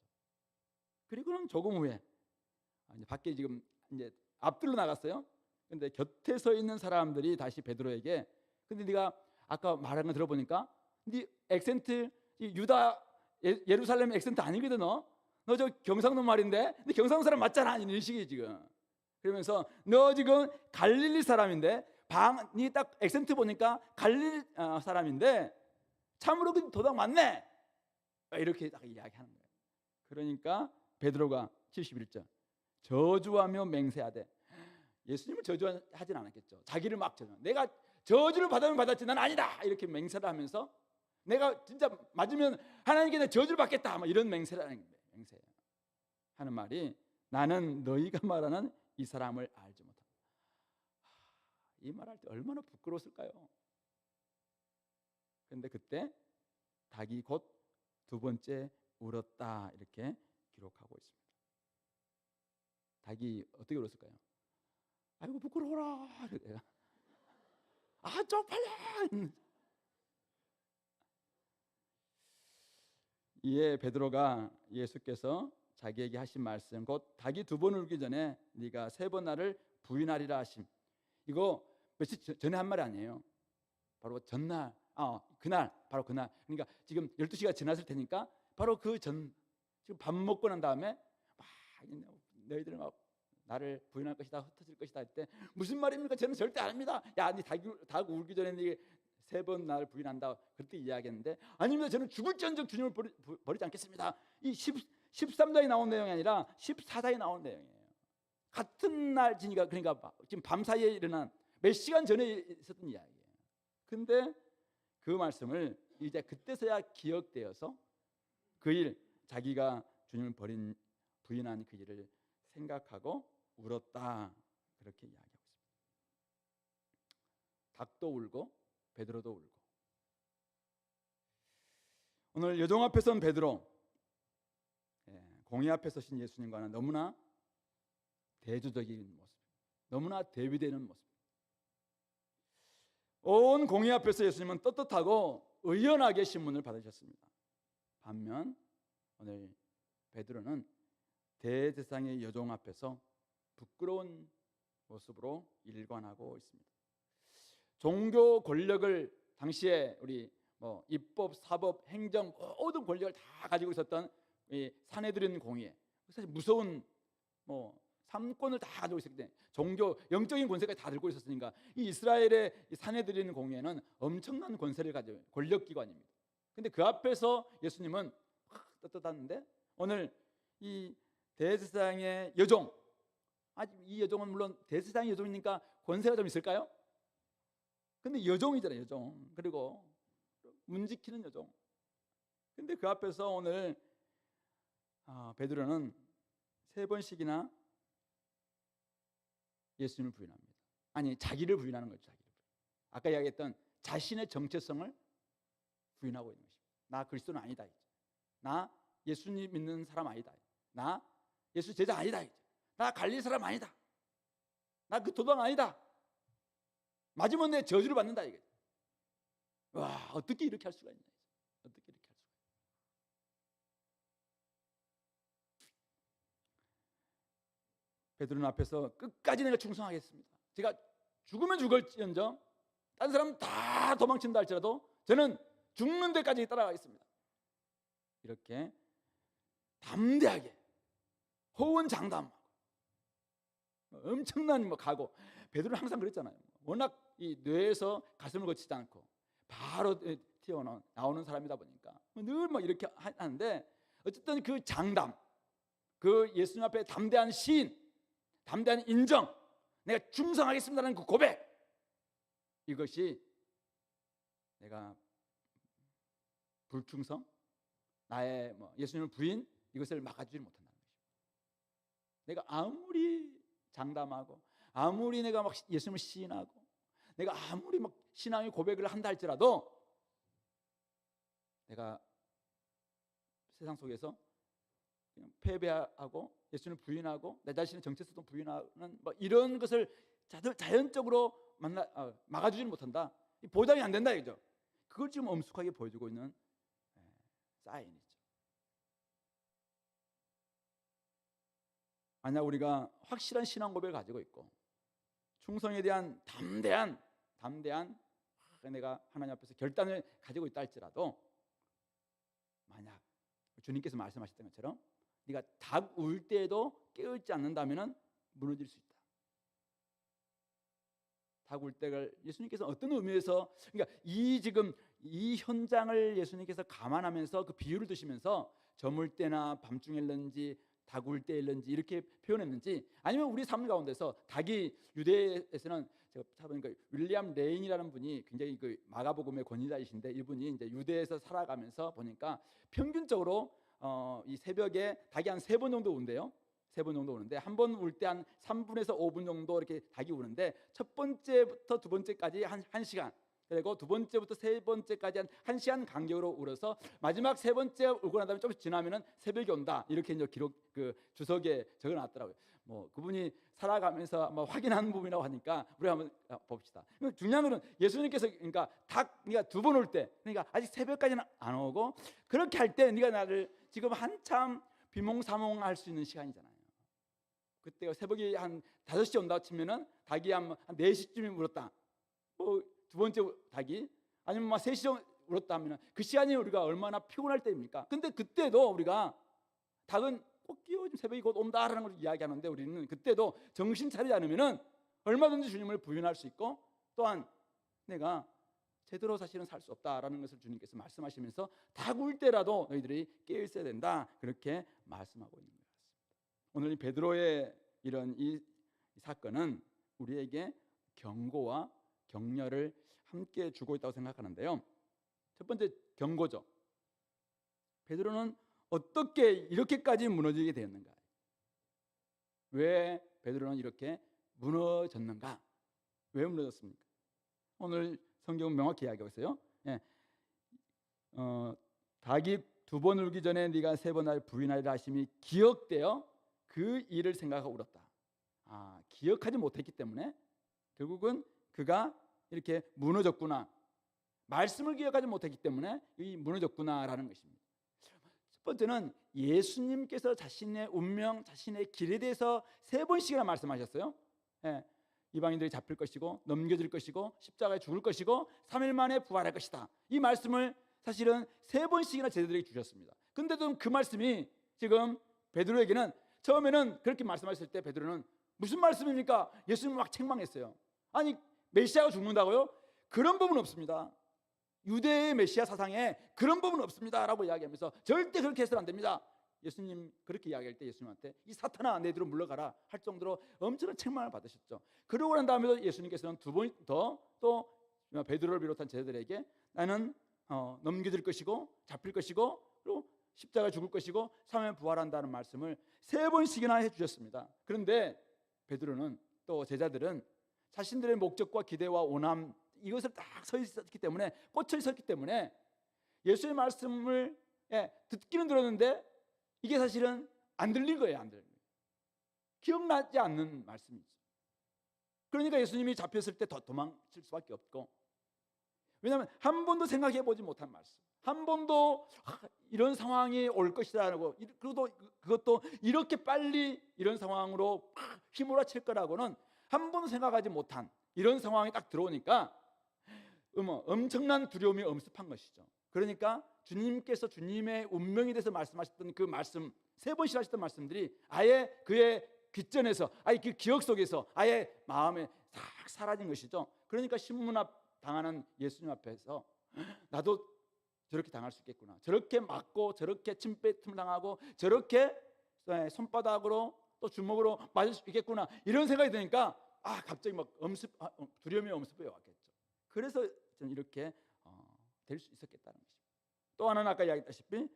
그리고는 조금 후에 이제 밖에 지금 이제 앞뜰로 나갔어요. 근데 곁에 서 있는 사람들이 다시 베드로에게, 근데 네가 아까 말한 거 들어보니까 네 액센트 유다 예루살렘 액센트 아니거든. 너 저 경상도 말인데, 근데 경상도 사람 맞잖아, 이런 식이 지금. 그러면서 너 지금 갈릴리 사람인데 네 딱 액센트 보니까 갈릴리 사람인데 참으로 그 도당 맞네, 이렇게 딱 이야기하는 거예요. 그러니까 베드로가 71절 저주하며 맹세하되, 예수님을 저주하진 않았겠죠. 자기를 막 저주, 내가 저주를 받으면 받았지 난 아니다, 이렇게 맹세를 하면서 내가 진짜 맞으면 하나님께 내가 저주를 받겠다, 막 이런 맹세를 하는 거예요. 맹세 하는 말이, 나는 너희가 말하는 이 사람을 알지 못한다. 이 말할 때 얼마나 부끄러웠을까요? 그런데 그때 닭이 곧 두 번째 울었다, 이렇게 기록하고 있습니다. 닭이 어떻게 울었을까요? 아이고 부끄러워라, 아 쪽팔려. 이에 베드로가 예수께서 자기에게 하신 말씀, 곧 닭이 두 번 울기 전에 네가 세 번 나를 부인하리라 하심, 이거 며칠 전에 한 말이 아니에요. 바로 전날, 그날, 바로 그날. 그러니까 지금 12시가 지났을 테니까 바로 그 전, 지금 밥 먹고 난 다음에 막 너희들 막 나를 부인할 것이다, 흩어질 것이다 할 때, 무슨 말입니까? 저는 절대 아닙니다. 야, 네 닭 울기 전에 네 세 번 나를 부인한다, 그렇게 이야기했는데, 아닙니다, 저는 죽을지언정 주님을 버리지 않겠습니다. 이 13장에 나온 내용이 아니라 14장에 나온 내용이에요. 같은 날 지니까, 그러니까 지금 밤사이에 일어난 몇 시간 전에 있었던 이야기예요. 근데 그 말씀을 이제 그때서야 기억되어서 그 일, 자기가 주님을 부인한 그 일을 생각하고 울었다, 그렇게 이야기하고 있습니다. 닭도 울고 베드로도 울고. 오늘 여종 앞에 선 베드로, 공의 앞에 서신 예수님과는 너무나 대조적인 모습, 너무나 대비되는 모습. 온 공의 앞에서 예수님은 떳떳하고 의연하게 신문을 받으셨습니다. 반면 오늘 베드로는 대제사장의 여종 앞에서 부끄러운 모습으로 일관하고 있습니다. 종교 권력을 당시에 우리 입법, 사법, 행정 모든 권력을 다 가지고 있었던 이 산헤드린 공의회, 사실 무서운 삼권을 다 가지고 있었기 때문에 종교, 영적인 권세까지 다 들고 있었으니까 이 이스라엘의 이 산헤드린 공의회는 엄청난 권세를 가지고 있는 권력기관입니다. 근데 그 앞에서 예수님은 떳떳한데, 오늘 이 대제사장의 여종, 이 여종은 물론 대제사장의 여종이니까 권세가 좀 있을까요? 근데 여종이잖아요, 여종. 그리고 문 지키는 여종. 근데 그 앞에서 오늘 베드로는 세 번씩이나 예수님을 부인합니다. 아니, 자기를 부인하는 거죠. 자기를. 아까 이야기했던 자신의 정체성을 부인하고 있는 것입니다. 나 그리스도는 아니다, 나 예수님 믿는 사람 아니다, 나 예수 제자 아니다, 나 갈릴 사람 아니다, 나 그 도당 아니다, 맞으면 내 저주를 받는다, 이게. 와, 어떻게 이렇게 할 수가 있냐, 어떻게 이렇게 할 수가 있냐. 베드로는 앞에서 끝까지 내가 충성하겠습니다, 제가 죽으면 죽을지언정 다른 사람 다 도망친다 할지라도 저는 죽는 데까지 따라가겠습니다, 이렇게 담대하게 호언장담하고 엄청난 각오. 베드로는 항상 그랬잖아요. 워낙 이 뇌에서 가슴을 거치지 않고 바로 튀어나오는 사람이다 보니까 늘 이렇게 하는데, 어쨌든 그 장담, 그 예수님 앞에 담대한 시인, 담대한 인정, 내가 충성하겠습니다라는 그 고백, 이것이 내가 불충성, 나의 예수님을 부인, 이것을 막아주지 못한다는 것입니다. 내가 아무리 장담하고, 아무리 내가 예수님을 시인하고, 내가 아무리 신앙의 고백을 한다 할지라도 내가 세상 속에서 그냥 패배하고 예수님을 부인하고 내 자신의 정체성도 부인하는 이런 것을 자연적으로 막아주지는 못한다, 보장이 안 된다, 이죠. 그걸 지금 엄숙하게 보여주고 있는 사인이죠. 만약 우리가 확실한 신앙 고백을 가지고 있고 충성에 대한 담대한 내가 하나님 앞에서 결단을 가지고 있다 할지라도 만약 주님께서 말씀하셨던 것처럼 네가 닭 울 때에도 깨어있지 않는다면 무너질 수 있다. 닭 울 때를 예수님께서 어떤 의미에서, 그러니까 지금 이 현장을 예수님께서 감안하면서 그 비유를 드시면서 저물 때나 밤중일는지 닭 울 때일는지 이렇게 표현했는지, 아니면 우리 삶 가운데서 닭이 유대에서는, 제가 찾아보니까 윌리엄 레인이라는 분이 굉장히 그 마가복음의 권위자이신데, 이분이 이제 유대에서 살아가면서 보니까 평균적으로 이 새벽에 닭이 한 3번 정도 운대요. 3번 정도 우는데, 한 번 울 때 한 3분에서 5분 정도 이렇게 닭이 우는데, 첫 번째부터 두 번째까지 한 1시간, 그리고 두 번째부터 세 번째까지 한 1시간 간격으로 울어서 마지막 세 번째 울고 난 다음에 조금 지나면은 새벽이 온다, 이렇게 이제 기록 그 주석에 적어놨더라고요. 뭐 그분이 살아가면서 아마 확인한 부분이라고 하니까 우리 한번 봅시다. 중요한 거는 예수님께서 그러니까 네가 2번 올 때, 그러니까 아직 새벽까지는 안 오고 그렇게 할 때 네가 나를 지금 한참 비몽사몽할 수 있는 시간이잖아요. 그때가 새벽이 한 5시 온다 치면은 닭이 한 4시쯤에 울었다. 뭐 두 번째 닭이 아니면 막 3시 울었다 하면 그 시간이 우리가 얼마나 피곤할 때입니까? 근데 그때도 우리가 닭은 꼭 끼워 새벽이 곧 온다라는 걸 이야기하는데, 우리는 그때도 정신 차리지 않으면은 얼마든지 주님을 부인할 수 있고, 또한 내가 제대로 사실은 살 수 없다라는 것을 주님께서 말씀하시면서 닭 울 때라도 너희들이 깨어 있어야 된다, 그렇게 말씀하고 있는 것 같습니다. 오늘 이 베드로의 이런 이 사건은 우리에게 경고와 격려를 함께 주고 있다고 생각하는데요. 첫 번째 경고죠. 베드로는 어떻게 이렇게까지 무너지게 되었는가? 왜 베드로는 이렇게 무너졌는가? 왜 무너졌습니까? 오늘 성경은 명확히 이야기하고 있어요. 닭이 2번 울기 전에 네가 3번 날 부인하리라 하심이 기억되어 그 일을 생각하고 울었다. 기억하지 못했기 때문에 결국은 그가 이렇게 무너졌구나, 말씀을 기억하지 못했기 때문에 이 무너졌구나라는 것입니다. 첫 번째는 예수님께서 자신의 운명, 자신의 길에 대해서 3번씩이나 말씀하셨어요. 이방인들이 잡힐 것이고 넘겨질 것이고 십자가에 죽을 것이고 3일 만에 부활할 것이다. 이 말씀을 사실은 3번씩이나 제자들에게 주셨습니다. 근데도 그 말씀이 지금 베드로에게는, 처음에는 그렇게 말씀하셨을 때 베드로는 무슨 말씀입니까? 예수님 막 책망했어요. 아니 메시아가 죽는다고요? 그런 법은 없습니다. 유대의 메시아 사상에 그런 법은 없습니다 라고 이야기하면서 절대 그렇게 해서는 안 됩니다. 예수님 그렇게 이야기할 때 예수님한테 이 사탄아 내 뒤로 물러가라 할 정도로 엄청난 책망을 받으셨죠. 그러고 난 다음에도 예수님께서는 2번 더 또 베드로를 비롯한 제자들에게 나는 넘겨질 것이고 잡힐 것이고 그리고 십자가에 죽을 것이고 3일에 부활한다는 말씀을 3번씩이나 해주셨습니다. 그런데 베드로는, 또 제자들은 자신들의 목적과 기대와 원함, 이것을 딱 서 있었기 때문에, 꽂혀 있었기 때문에 예수의 말씀을 듣기는 들었는데 이게 사실은 안 들린 거예요. 안 들린 거예요. 기억나지 않는 말씀이죠. 그러니까 예수님이 잡혔을 때 더 도망칠 수밖에 없고, 왜냐하면 한 번도 생각해 보지 못한 말씀, 한 번도 이런 상황이 올 것이라고, 그리고 그것도 이렇게 빨리 이런 상황으로 휘몰아칠 거라고는 한 번도 생각하지 못한 이런 상황이 딱 들어오니까 엄청난 두려움이 엄습한 것이죠. 그러니까 주님께서 주님의 운명에 대해서 말씀하셨던 그 말씀, 3번씩 하셨던 말씀들이 아예 그의 귓전에서, 아예 그 기억 속에서 아예 마음에 싹 사라진 것이죠. 그러니까 신문앞 당하는 예수님 앞에서 나도 저렇게 당할 수 있겠구나, 저렇게 맞고 저렇게 침뱉음을 당하고 저렇게 손바닥으로 또 주먹으로 맞을 수 있겠구나, 이런 생각이 드니까 갑자기 막 두려움이 엄습해 왔겠죠. 그래서 좀 이렇게 될 수 있었겠다는 것입니다. 또 하나는 아까 이야기했다시피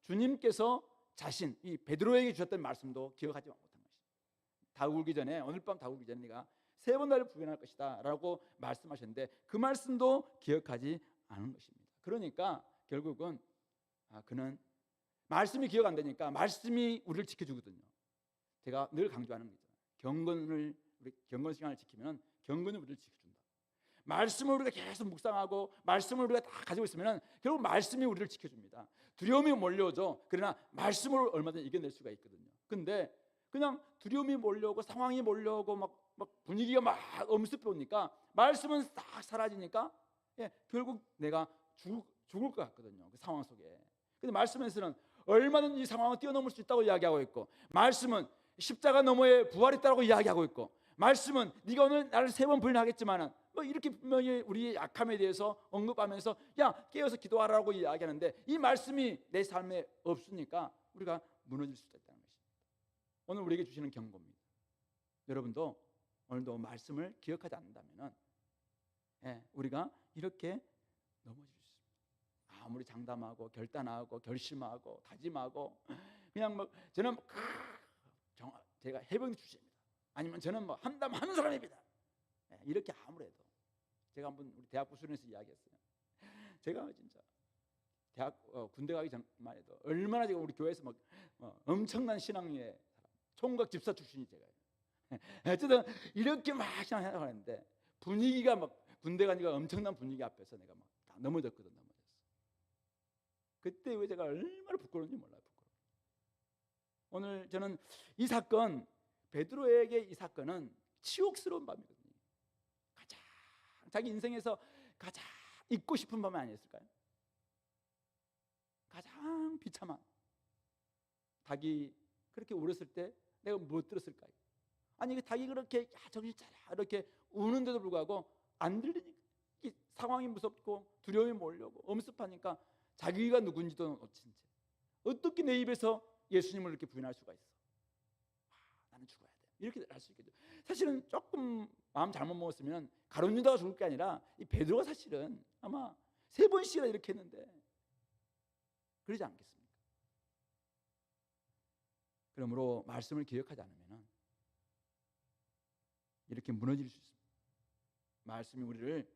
주님께서 자신, 이 베드로에게 주셨던 말씀도 기억하지 못한 것입니다. 닭 울기 전에, 오늘 밤 닭 울기 전에 네가 3번 나를 부인할 것이다 라고 말씀하셨는데 그 말씀도 기억하지 않은 것입니다. 그러니까 결국은 그는 말씀이 기억 안 되니까 말씀이 우리를 지켜주거든요. 제가 늘 강조하는 거죠. 경건 시간을 지키면 경건이 우리를 지켜준다. 말씀을 우리가 계속 묵상하고 말씀을 우리가 다 가지고 있으면 결국 말씀이 우리를 지켜줍니다. 두려움이 몰려오죠. 그러나 말씀으로 얼마든지 이겨낼 수가 있거든요. 근데 그냥 두려움이 몰려오고 상황이 몰려오고 막 분위기가 막 엄습해 오니까 말씀은 딱 사라지니까 결국 내가 죽을 것 같거든요. 그 상황 속에. 근데 말씀에서는 얼마든지 이 상황을 뛰어넘을 수 있다고 이야기하고 있고, 말씀은 십자가 너머에 부활이 있다고 이야기하고 있고, 말씀은 네가 오늘 나를 3번 부인하겠지만은 뭐 이렇게 분명히 우리의 약함에 대해서 언급하면서 야 깨어서 기도하라고 이야기하는데, 이 말씀이 내 삶에 없으니까 우리가 무너질 수도 있다는 것입니다. 오늘 우리에게 주시는 경고입니다. 여러분도 오늘도 말씀을 기억하지 않는다면은 우리가 이렇게 넘어질 수 있습니다. 아무리 장담하고 결단하고 결심하고 다짐하고 그냥 뭐 저는 제가 해병 출신입니다, 아니면 저는 뭐 함담하는 사람입니다, 이렇게 아무래도 제가 한번 우리 대학부 수련회에서 이야기했어요. 제가 진짜 대학 군대 가기 전만 해도 얼마나 제가 우리 교회에서 막 엄청난 신앙의 총각 집사 출신이 제가 어쨌든 이렇게 막 신앙하려고 하는데 분위기가 막 군대 가니까 엄청난 분위기 앞에서 내가 막 다 넘어졌거든. 그때 왜 제가 얼마나 부끄러운지 몰라요. 오늘 저는 이 사건, 베드로에게 이 사건은 치욕스러운 밤이거든요. 가장 자기 인생에서 가장 잊고 싶은 밤이 아니었을까요? 가장 비참한, 닭이 그렇게 울었을 때 내가 못 들었을까요? 아니 닭이 그렇게 정신 차려 이렇게 우는데도 불구하고 안 들리니까, 이 상황이 무섭고 두려움이 몰려오고 엄습하니까 자기가 누군지도 놓친 채 어떻게 내 입에서 예수님을 이렇게 부인할 수가 있어? 나는 죽어야 돼, 이렇게 할 수 있겠죠. 사실은 조금 마음 잘못 먹었으면 가룟 유다가 죽을 게 아니라 이 베드로가 사실은 아마 3번씩이나 이렇게 했는데, 그러지 않겠습니까? 그러므로 말씀을 기억하지 않으면 이렇게 무너질 수 있습니다. 말씀이 우리를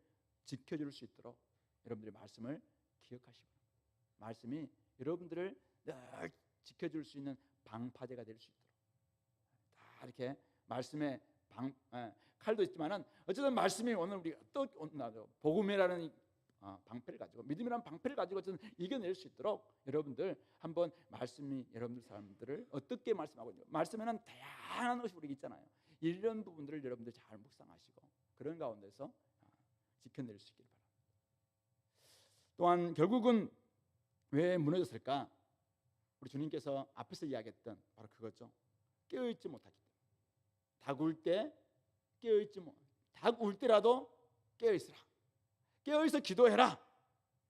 지켜줄 수 있도록 여러분들이 말씀을 기억하시고, 말씀이 여러분들을 늘 지켜줄 수 있는 방파제가 될 수 있도록 다 이렇게 말씀의 칼도 있지만은 어쨌든 말씀이 오늘 우리가 또 복음이라는 방패를 가지고, 믿음이라는 방패를 가지고 어쨌든 이겨낼 수 있도록 여러분들 한번 말씀이 여러분들 사람들을 어떻게 말씀하고 있는지, 말씀에는 다양한 것이 우리 있잖아요. 이런 부분들을 여러분들 잘 묵상하시고 그런 가운데서 지켜낼 수 있기를 바랍니다. 또한 결국은 왜 무너졌을까? 우리 주님께서 앞에서 이야기했던 바로 그거죠. 깨어있지 못하기 때문에. 닭 울 때 깨어있지 못. 닭 울 때라도 깨어있으라. 깨어있어 기도해라.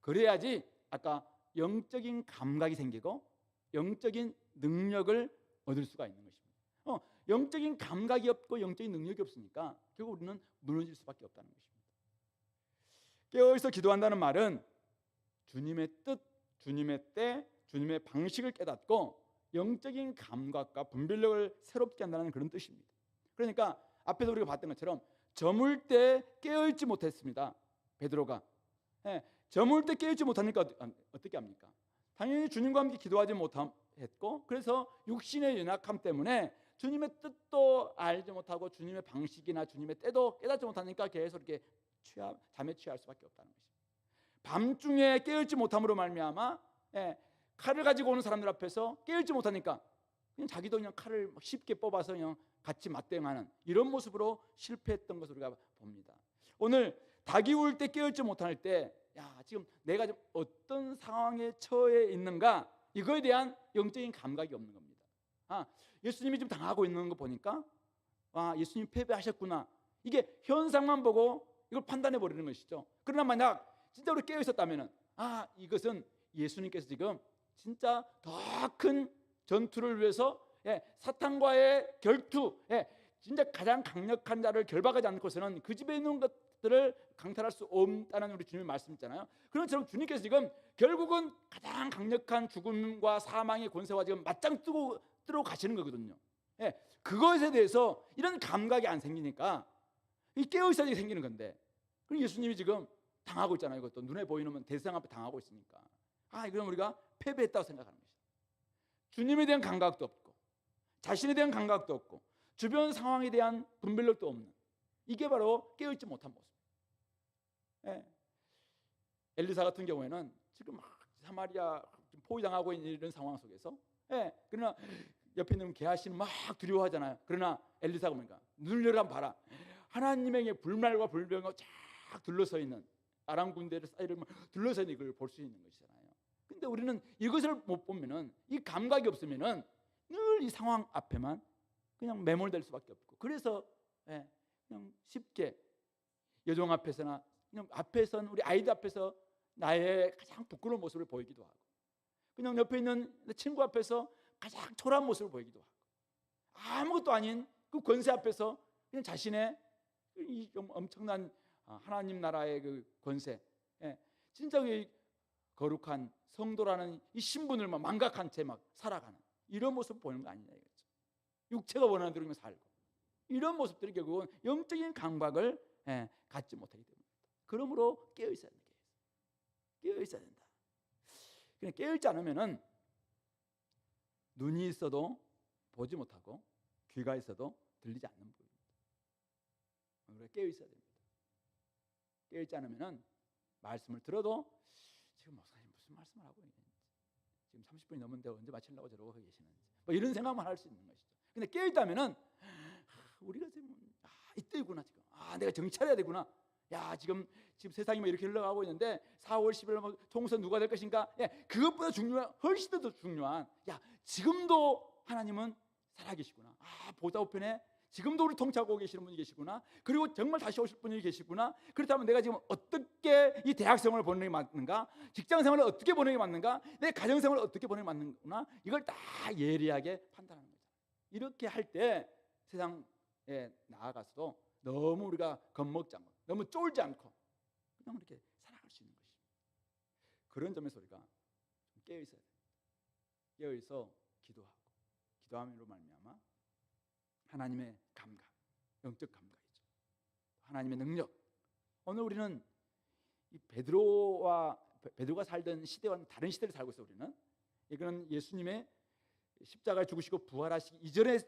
그래야지 아까 영적인 감각이 생기고 영적인 능력을 얻을 수가 있는 것입니다. 영적인 감각이 없고 영적인 능력이 없으니까 결국 우리는 무너질 수밖에 없다는 것입니다. 깨어있어 기도한다는 말은 주님의 뜻, 주님의 때, 주님의 방식을 깨닫고 영적인 감각과 분별력을 새롭게 한다는 그런 뜻입니다. 그러니까 앞에서 우리가 봤던 것처럼 저물 때 깨어있지 못했습니다. 베드로가 저물 때 깨어있지 못하니까 어떻게 합니까? 당연히 주님과 함께 기도하지 못했고, 그래서 육신의 연약함 때문에 주님의 뜻도 알지 못하고 주님의 방식이나 주님의 때도 깨닫지 못하니까 계속 이렇게 잠에 취할 수밖에 없다는 것입니다. 밤중에 깨어있지 못함으로 말미암아 칼을 가지고 오는 사람들 앞에서 깨어있지 못하니까 그냥 자기도 그냥 칼을 쉽게 뽑아서 그냥 같이 맞대응하는 이런 모습으로 실패했던 것을 우리가 봅니다. 오늘 닭이 울 때 깨어있지 못할 때, 지금 내가 지금 어떤 상황에 처해 있는가, 이거에 대한 영적인 감각이 없는 겁니다. 예수님이 지금 당하고 있는 거 보니까 예수님 패배하셨구나, 이게 현상만 보고 이걸 판단해 버리는 것이죠. 그러나 만약 진짜로 깨어 있었다면은 이것은 예수님께서 지금 진짜 더 큰 전투를 위해서 사탄과의 결투, 진짜 가장 강력한 자를 결박하지 않고서는 그 집에 있는 것들을 강탈할 수 없다는 우리 주님의 말씀 있잖아요. 그런 것처럼 주님께서 지금 결국은 가장 강력한 죽음과 사망의 권세와 지금 맞짱 뜨고 가시는 거거든요. 그것에 대해서 이런 감각이 안 생기니까 이 깨어 있어야 생기는 건데, 그럼 예수님이 지금 당하고 있잖아요. 이것도 눈에 보이는 대상 앞에 당하고 있으니까 그럼 우리가 패배했다고 생각하는 것이죠. 주님에 대한 감각도 없고 자신에 대한 감각도 없고 주변 상황에 대한 분별력도 없는, 이게 바로 깨어있지 못한 모습. 엘리사 같은 경우에는 지금 사마리아 포위당하고 있는 이런 상황 속에서 그러나 옆에 있는 게하시는 막 두려워하잖아요. 그러나 엘리사가 뭔가 눈을 열어 봐라, 하나님에게 불말과 불병과 쫙 둘러서 있는 아람 군대를 사이를 둘러싸는 이걸 볼 수 있는 것이잖아요. 근데 우리는 이것을 못 보면은, 이 감각이 없으면은 늘 이 상황 앞에만 그냥 매몰될 수밖에 없고, 그래서 그냥 쉽게 여종 앞에서나 그냥 앞에선, 우리 아이들 앞에서 나의 가장 부끄러운 모습을 보이기도 하고, 그냥 옆에 있는 친구 앞에서 가장 초라한 모습을 보이기도 하고, 아무것도 아닌 그 권세 앞에서 그냥 자신의 이 엄청난 하나님 나라의 그 권세, 진짜 이 거룩한 성도라는 이 신분을 막 망각한 채 막 살아가는 이런 모습 보이는 거 아니냐 이거죠. 육체가 원하는 대로 살고, 이런 모습들이 결국은 영적인 감각을 갖지 못하기 때문입니다. 그러므로 깨어 있어야 된다. 깨어 있어야 된다. 그냥 깨어 있지 않으면은 눈이 있어도 보지 못하고 귀가 있어도 들리지 않는 부분입니다. 우리가 깨어 있어야 됩니다. 깨어 있지 않으면은 말씀을 들어도 지금 목사님 무슨 말씀을 하고 있는지, 지금 30분이 넘었는데 언제 마치려고 저러고 계시는지, 뭐 이런 생각만 할 수 있는 것이죠. 근데 깨어 있다면은 우리가 지금 이때구나, 지금 내가 정찰해야 되구나. 지금 세상이 뭐 이렇게 흘러가고 있는데 4월 10일 뭐 총선 누가 될 것인가? 그것보다 중요한, 훨씬 더 중요한, 지금도 하나님은 살아계시구나. 보좌 우편에 지금도 우리 통치하고 계시는 분이 계시구나. 그리고 정말 다시 오실 분이 계시구나. 그렇다면 내가 지금 어떻게 이 대학생활을 보내는 게 맞는가? 직장생활을 어떻게 보내는 게 맞는가? 내 가정생활을 어떻게 보내는 게 맞는구나? 이걸 다 예리하게 판단하는 거죠. 이렇게 할 때 세상에 나아가서도 너무 우리가 겁먹지 않고, 너무 쫄지 않고 그냥 이렇게 살아갈 수 있는 것입니다. 그런 점에서 우리가 좀 깨어 있어야 돼요. 깨어 있어 기도하고, 기도함으로 말미암아 하나님의 감각, 영적 감각이죠. 하나님의 능력. 오늘 우리는 이 베드로가 살던 시대와는 다른 시대를 살고 있어요. 우리는 이거는 예수님의 십자가에 죽으시고 부활하시기 이전의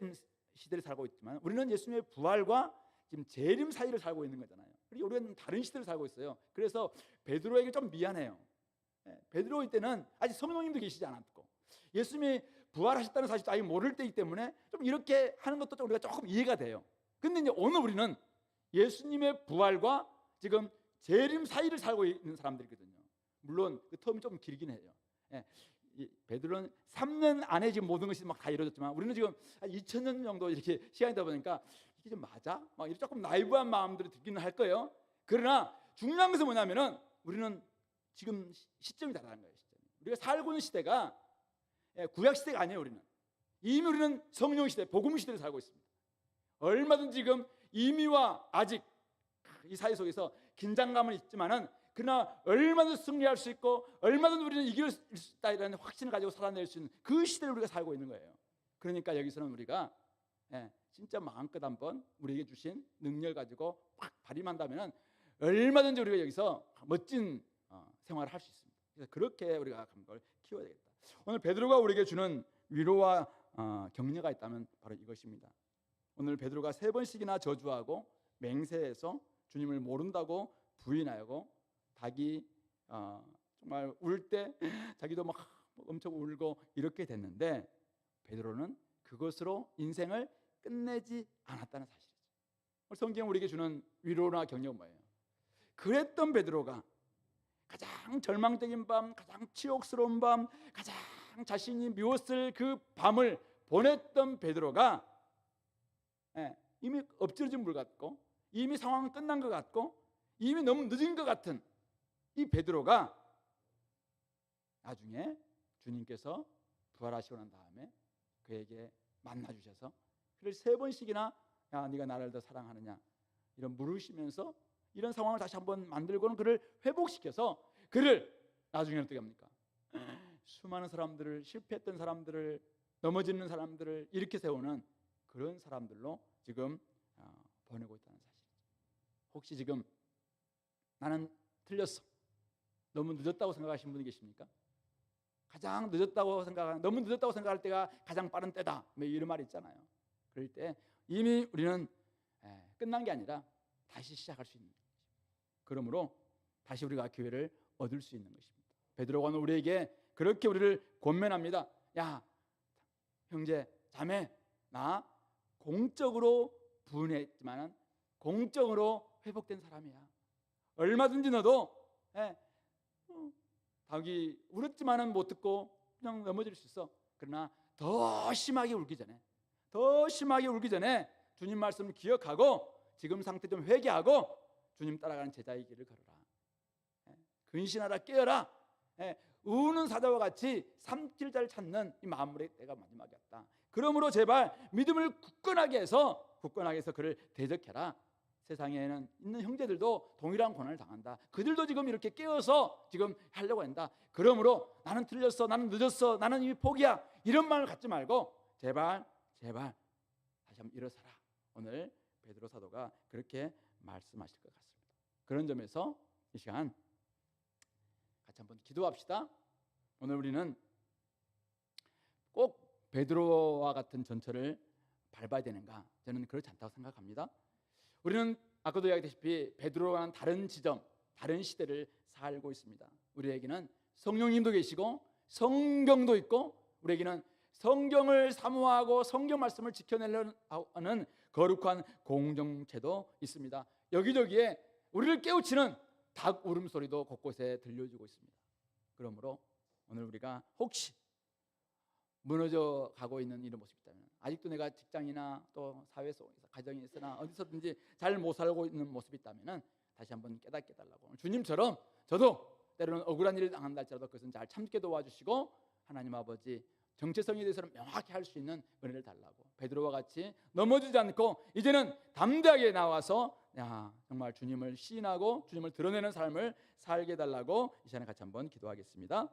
시대를 살고 있지만, 우리는 예수님의 부활과 지금 재림 사이를 살고 있는 거잖아요. 그리고 우리는 다른 시대를 살고 있어요. 그래서 베드로에게 좀 미안해요. 베드로 이때는 아직 성령님도 계시지 않았고, 예수님이 부활하셨다는 사실도 아직 모를 때이기 때문에 좀 이렇게 하는 것도 좀 우리가 조금 이해가 돼요. 근데 이제 오늘 우리는 예수님의 부활과 지금 재림 사이를 살고 있는 사람들이거든요. 물론 그 텀이 좀 길긴 해요. 베드로는 3년 안에 지금 모든 것이 막 다 이루어졌지만, 우리는 지금 2000년 정도 이렇게 시간이 다 보니까 이게 좀 맞아? 막 이렇게 조금 나이브한 마음들이 들기는 할 거예요. 그러나 중요한 것은 뭐냐면은 우리는 지금 시점이 다르다는 거예요. 시점이. 우리가 살고 있는 시대가 구약 시대가 아니에요. 이미 우리는 성령 시대, 복음 시대를 살고 있습니다. 얼마든지 지금 이미와 아직 이 사이 속에서 긴장감은 있지만은, 그러나 얼마든지 승리할 수 있고 얼마든지 우리는 이길 수 있다라는 확신을 가지고 살아낼 수 있는 그 시대를 우리가 살고 있는 거예요. 그러니까 여기서는 우리가 진짜 마음껏 한번 우리에게 주신 능력을 가지고 확 발휘한다면 얼마든지 우리가 여기서 멋진 생활을 할 수 있습니다. 그래서 그렇게 우리가 감각을 키워야 되겠다. 오늘 베드로가 우리에게 주는 위로와 격려가 있다면 바로 이것입니다. 오늘 베드로가 3번씩이나 저주하고 맹세해서 주님을 모른다고 부인하고, 닭이 정말 울 때 자기도 막 엄청 울고 이렇게 됐는데, 베드로는 그것으로 인생을 끝내지 않았다는 사실이죠. 성경이 우리에게 주는 위로나 격려는 뭐예요? 그랬던 베드로가 가장 절망적인 밤, 가장 치욕스러운 밤, 가장 자신이 미웠을 그 밤을 보냈던 베드로가 이미 엎질러진 물 같고, 이미 상황은 끝난 것 같고, 이미 너무 늦은 것 같은 이 베드로가 나중에 주님께서 부활하시고 난 다음에 그에게 만나 주셔서 그를 3번씩이나 네가 나를 더 사랑하느냐 이런 물으시면서 이런 상황을 다시 한번 만들고는 그를 회복시켜서 그를 나중에는 어떻게 합니까? 수많은 사람들을, 실패했던 사람들을, 넘어지는 사람들을 일으켜 세우는 그런 사람들로 지금 보내고 있다는 사실이죠. 혹시 지금 나는 틀렸어, 너무 늦었다고 생각하시는 분이 계십니까? 가장 늦었다고 생각하는, 너무 늦었다고 생각할 때가 가장 빠른 때다, 뭐 이런 말이 있잖아요. 그럴 때 이미 우리는 끝난 게 아니라 다시 시작할 수 있는 것입니다. 그러므로 다시 우리가 기회를 얻을 수 있는 것입니다. 베드로가 오늘 우리에게 그렇게 우리를 권면합니다. 야, 형제, 자매, 나 공적으로 부인했지만 공적으로 회복된 사람이야. 얼마든지 너도 예. 다윗이 울었지만은 못 듣고 그냥 넘어질 수 있어. 그러나 더 심하게 울기 전에 주님 말씀을 기억하고 지금 상태 좀 회개하고 주님 따라가는 제자의 길을 걸어라. 근신하라, 깨어라. 우는 사자와 같이 삼킬자를 찾는 이 만물의 때가 마지막이었다. 그러므로 제발 믿음을 굳건하게 해서 그를 대적해라. 세상에는 있는 형제들도 동일한 고난을 당한다. 그들도 지금 이렇게 깨어서 지금 하려고 한다. 그러므로 나는 틀렸어, 나는 늦었어, 나는 이미 포기야, 이런 마음을 갖지 말고 제발 다시 한번 일어서라. 오늘 베드로 사도가 그렇게 말씀하실 것 같습니다. 그런 점에서 이 시간 같이 한번 기도합시다. 오늘 우리는 꼭 베드로와 같은 전철을 밟아야 되는가? 저는 그렇지 않다고 생각합니다. 우리는 아까도 이야기했다시피 베드로와는 다른 지점, 다른 시대를 살고 있습니다. 우리에게는 성령님도 계시고 성경도 있고 우리에게는 성경을 사모하고 성경 말씀을 지켜내려는 하는 거룩한 공동체도 있습니다. 여기저기에 우리를 깨우치는 닭 울음소리도 곳곳에 들려주고 있습니다. 그러므로 오늘 우리가 혹시 무너져 가고 있는 이런 모습이 있다면, 아직도 내가 직장이나 또 사회 속에서 가정에서나 어디서든지 잘 못 살고 있는 모습이 있다면 다시 한번 깨닫게 해달라고, 주님처럼 저도 때로는 억울한 일을 당한다 할지라도 그것은 잘 참게 도와주시고 하나님 아버지 정체성에 대해서는 명확히 할 수 있는 은혜를 달라고, 베드로와 같이 넘어지지 않고 이제는 담대하게 나와서 정말 주님을 시인하고 주님을 드러내는 삶을 살게 해달라고 이 시간에 같이 한번 기도하겠습니다.